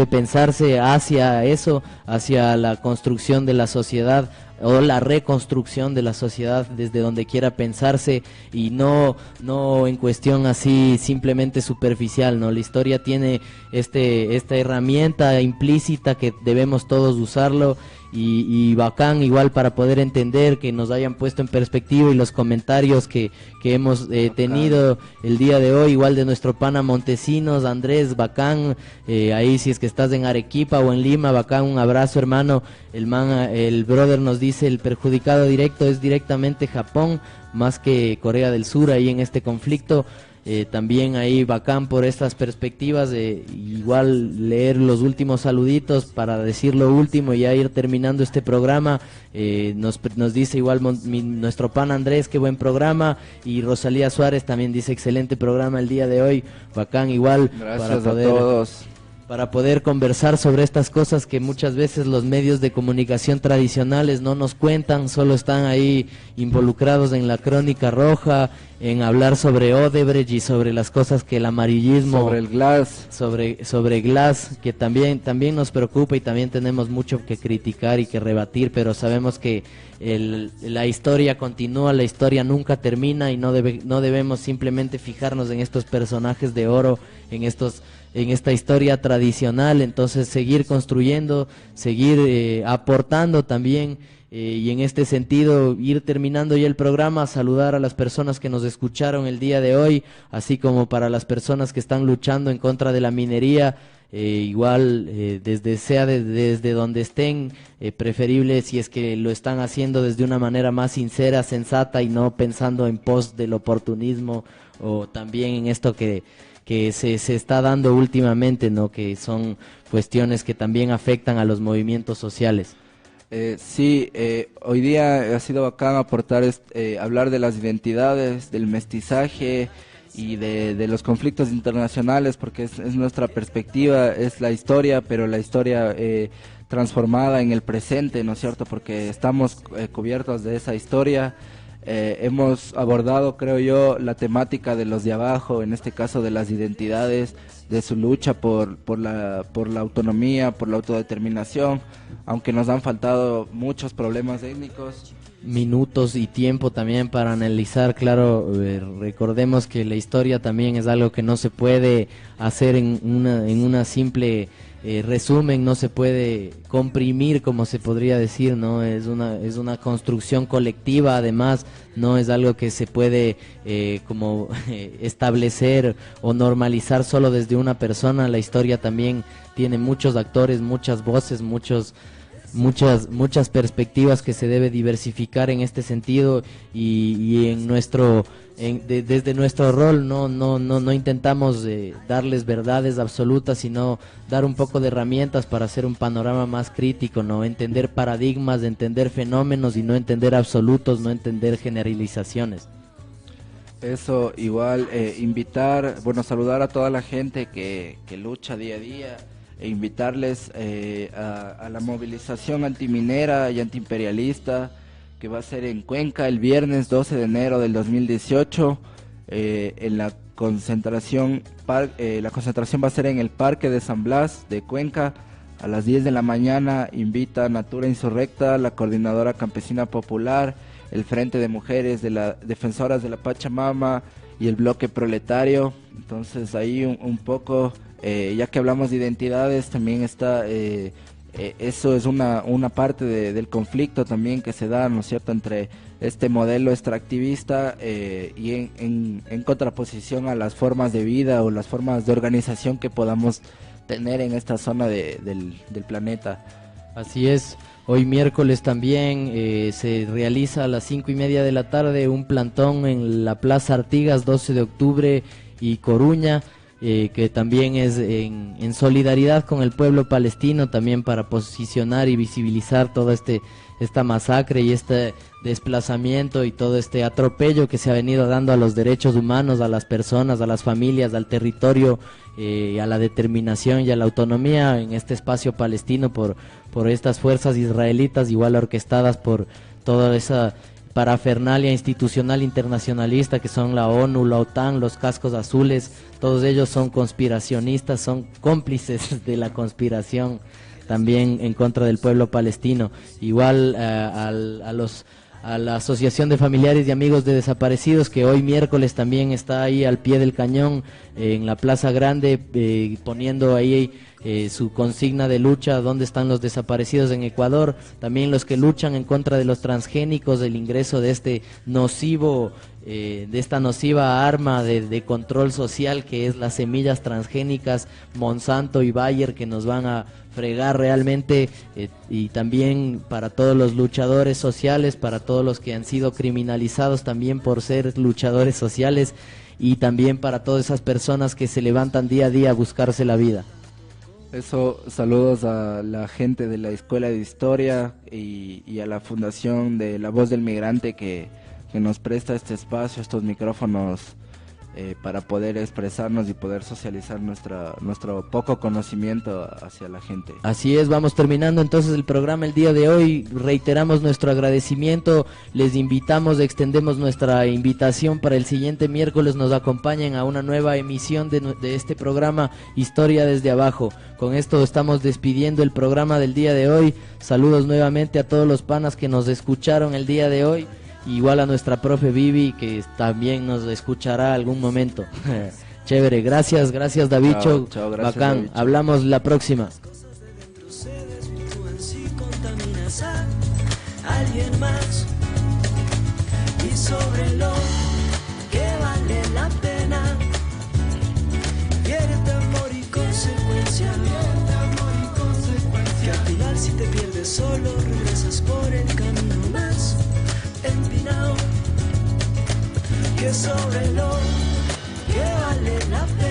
pensarse hacia eso, hacia la construcción de la sociedad o la reconstrucción de la sociedad desde donde quiera pensarse, y no en cuestión así simplemente superficial, ¿no? La historia tiene esta herramienta implícita que debemos todos usarlo, y bacán igual para poder entender, que nos hayan puesto en perspectiva, y los comentarios que hemos tenido el día de hoy, igual de nuestro pana Montesinos, Andrés, bacán, ahí si es que estás en Arequipa o en Lima, bacán, un abrazo hermano. El brother nos dice, el perjudicado directo es directamente Japón, más que Corea del Sur ahí en este conflicto. También ahí bacán por estas perspectivas, igual leer los últimos saluditos para decir lo último y ya ir terminando este programa. Nos dice igual nuestro pan Andrés, qué buen programa, y Rosalía Suárez también dice excelente programa el día de hoy, bacán igual. Gracias a todos. Para poder conversar sobre estas cosas que muchas veces los medios de comunicación tradicionales no nos cuentan, solo están ahí involucrados en la crónica roja, en hablar sobre Odebrecht y sobre las cosas que el amarillismo... Sobre el Glass. Sobre Glass, que también nos preocupa, y también tenemos mucho que criticar y que rebatir, pero sabemos que la historia continúa, la historia nunca termina, y no debemos simplemente fijarnos en estos personajes de oro, en esta historia tradicional. Entonces seguir construyendo, seguir aportando también, y en este sentido ir terminando ya el programa, saludar a las personas que nos escucharon el día de hoy, así como para las personas que están luchando en contra de la minería, igual desde donde estén, preferible si es que lo están haciendo desde una manera más sincera, sensata, y no pensando en pos del oportunismo, o también en esto que se está dando últimamente, ¿no? Que son cuestiones que también afectan a los movimientos sociales. Sí, hoy día ha sido bacán aportar, hablar de las identidades, del mestizaje y de los conflictos internacionales, porque es nuestra perspectiva, es la historia, pero la historia transformada en el presente, ¿no es cierto? Porque estamos cubiertos de esa historia. Hemos abordado, creo yo, la temática de los de abajo, en este caso de las identidades, de su lucha por la autonomía, por la autodeterminación, aunque nos han faltado muchos problemas étnicos. Minutos y tiempo también para analizar, claro, recordemos que la historia también es algo que no se puede hacer en una simple resumen, no se puede comprimir, como se podría decir, ¿no? Es una construcción colectiva, además, no es algo que se puede establecer o normalizar solo desde una persona. La historia también tiene muchos actores, muchas voces, muchas perspectivas que se debe diversificar en este sentido, y desde nuestro rol no intentamos darles verdades absolutas, sino dar un poco de herramientas para hacer un panorama más crítico, no entender paradigmas, entender fenómenos, y no entender absolutos, no entender generalizaciones. Eso, igual saludar a toda la gente que lucha día a día, e invitarles a la movilización antiminera y antiimperialista que va a ser en Cuenca el viernes 12 de enero del 2018, en la concentración va a ser en el Parque de San Blas de Cuenca a las 10 de la mañana. Invita Natura Insurrecta, la Coordinadora Campesina Popular, el Frente de Mujeres de la Defensoras de la Pachamama y el Bloque Proletario. Entonces ahí un poco, ya que hablamos de identidades, también está eso es una parte del conflicto también que se da, ¿no es cierto?, entre este modelo extractivista y en contraposición a las formas de vida o las formas de organización que podamos tener en esta zona del planeta. Así es. Hoy miércoles también se realiza a las 5:30 de la tarde un plantón en la Plaza Artigas, 12 de octubre y Coruña, que también es en solidaridad con el pueblo palestino, también para posicionar y visibilizar toda esta masacre y este desplazamiento y todo este atropello que se ha venido dando a los derechos humanos, a las personas, a las familias, al territorio, a la determinación y a la autonomía en este espacio palestino por estas fuerzas israelitas, igual orquestadas por toda esa parafernalia institucional internacionalista que son la ONU, la OTAN, los cascos azules. Todos ellos son conspiracionistas, son cómplices de la conspiración también en contra del pueblo palestino. Igual a la Asociación de Familiares y Amigos de Desaparecidos, que hoy miércoles también está ahí al pie del cañón en la Plaza Grande, poniendo ahí su consigna de lucha: ¿dónde están los desaparecidos en Ecuador? También los que luchan en contra de los transgénicos, del ingreso de este nocivo, de esta nociva arma de control social que es las semillas transgénicas Monsanto y Bayer, que nos van a fregar realmente, y también para todos los luchadores sociales, para todos los que han sido criminalizados también por ser luchadores sociales, y también para todas esas personas que se levantan día a día a buscarse la vida. Eso, saludos a la gente de la Escuela de Historia y a la Fundación de La Voz del Migrante que nos presta este espacio, estos micrófonos, para poder expresarnos y poder socializar nuestro poco conocimiento hacia la gente. Así es, vamos terminando entonces el programa el día de hoy. Reiteramos nuestro agradecimiento, les invitamos, extendemos nuestra invitación para el siguiente miércoles nos acompañen a una nueva emisión de este programa Historia desde Abajo. Con esto estamos despidiendo el programa del día de hoy. Saludos nuevamente a todos los panas que nos escucharon el día de hoy. Igual a nuestra profe Vivi, que también nos escuchará algún momento. Chévere, gracias Davicho, chao, gracias, bacán, Davicho. hablamos la próxima. Cosas de dentro se desvirtúan si contaminas a alguien más. Y sobre lo que vale la pena, vierte amor y consecuencia. Que al final si te pierdes solo regresas por el camino más empinado. Que sobre lo que vale la pena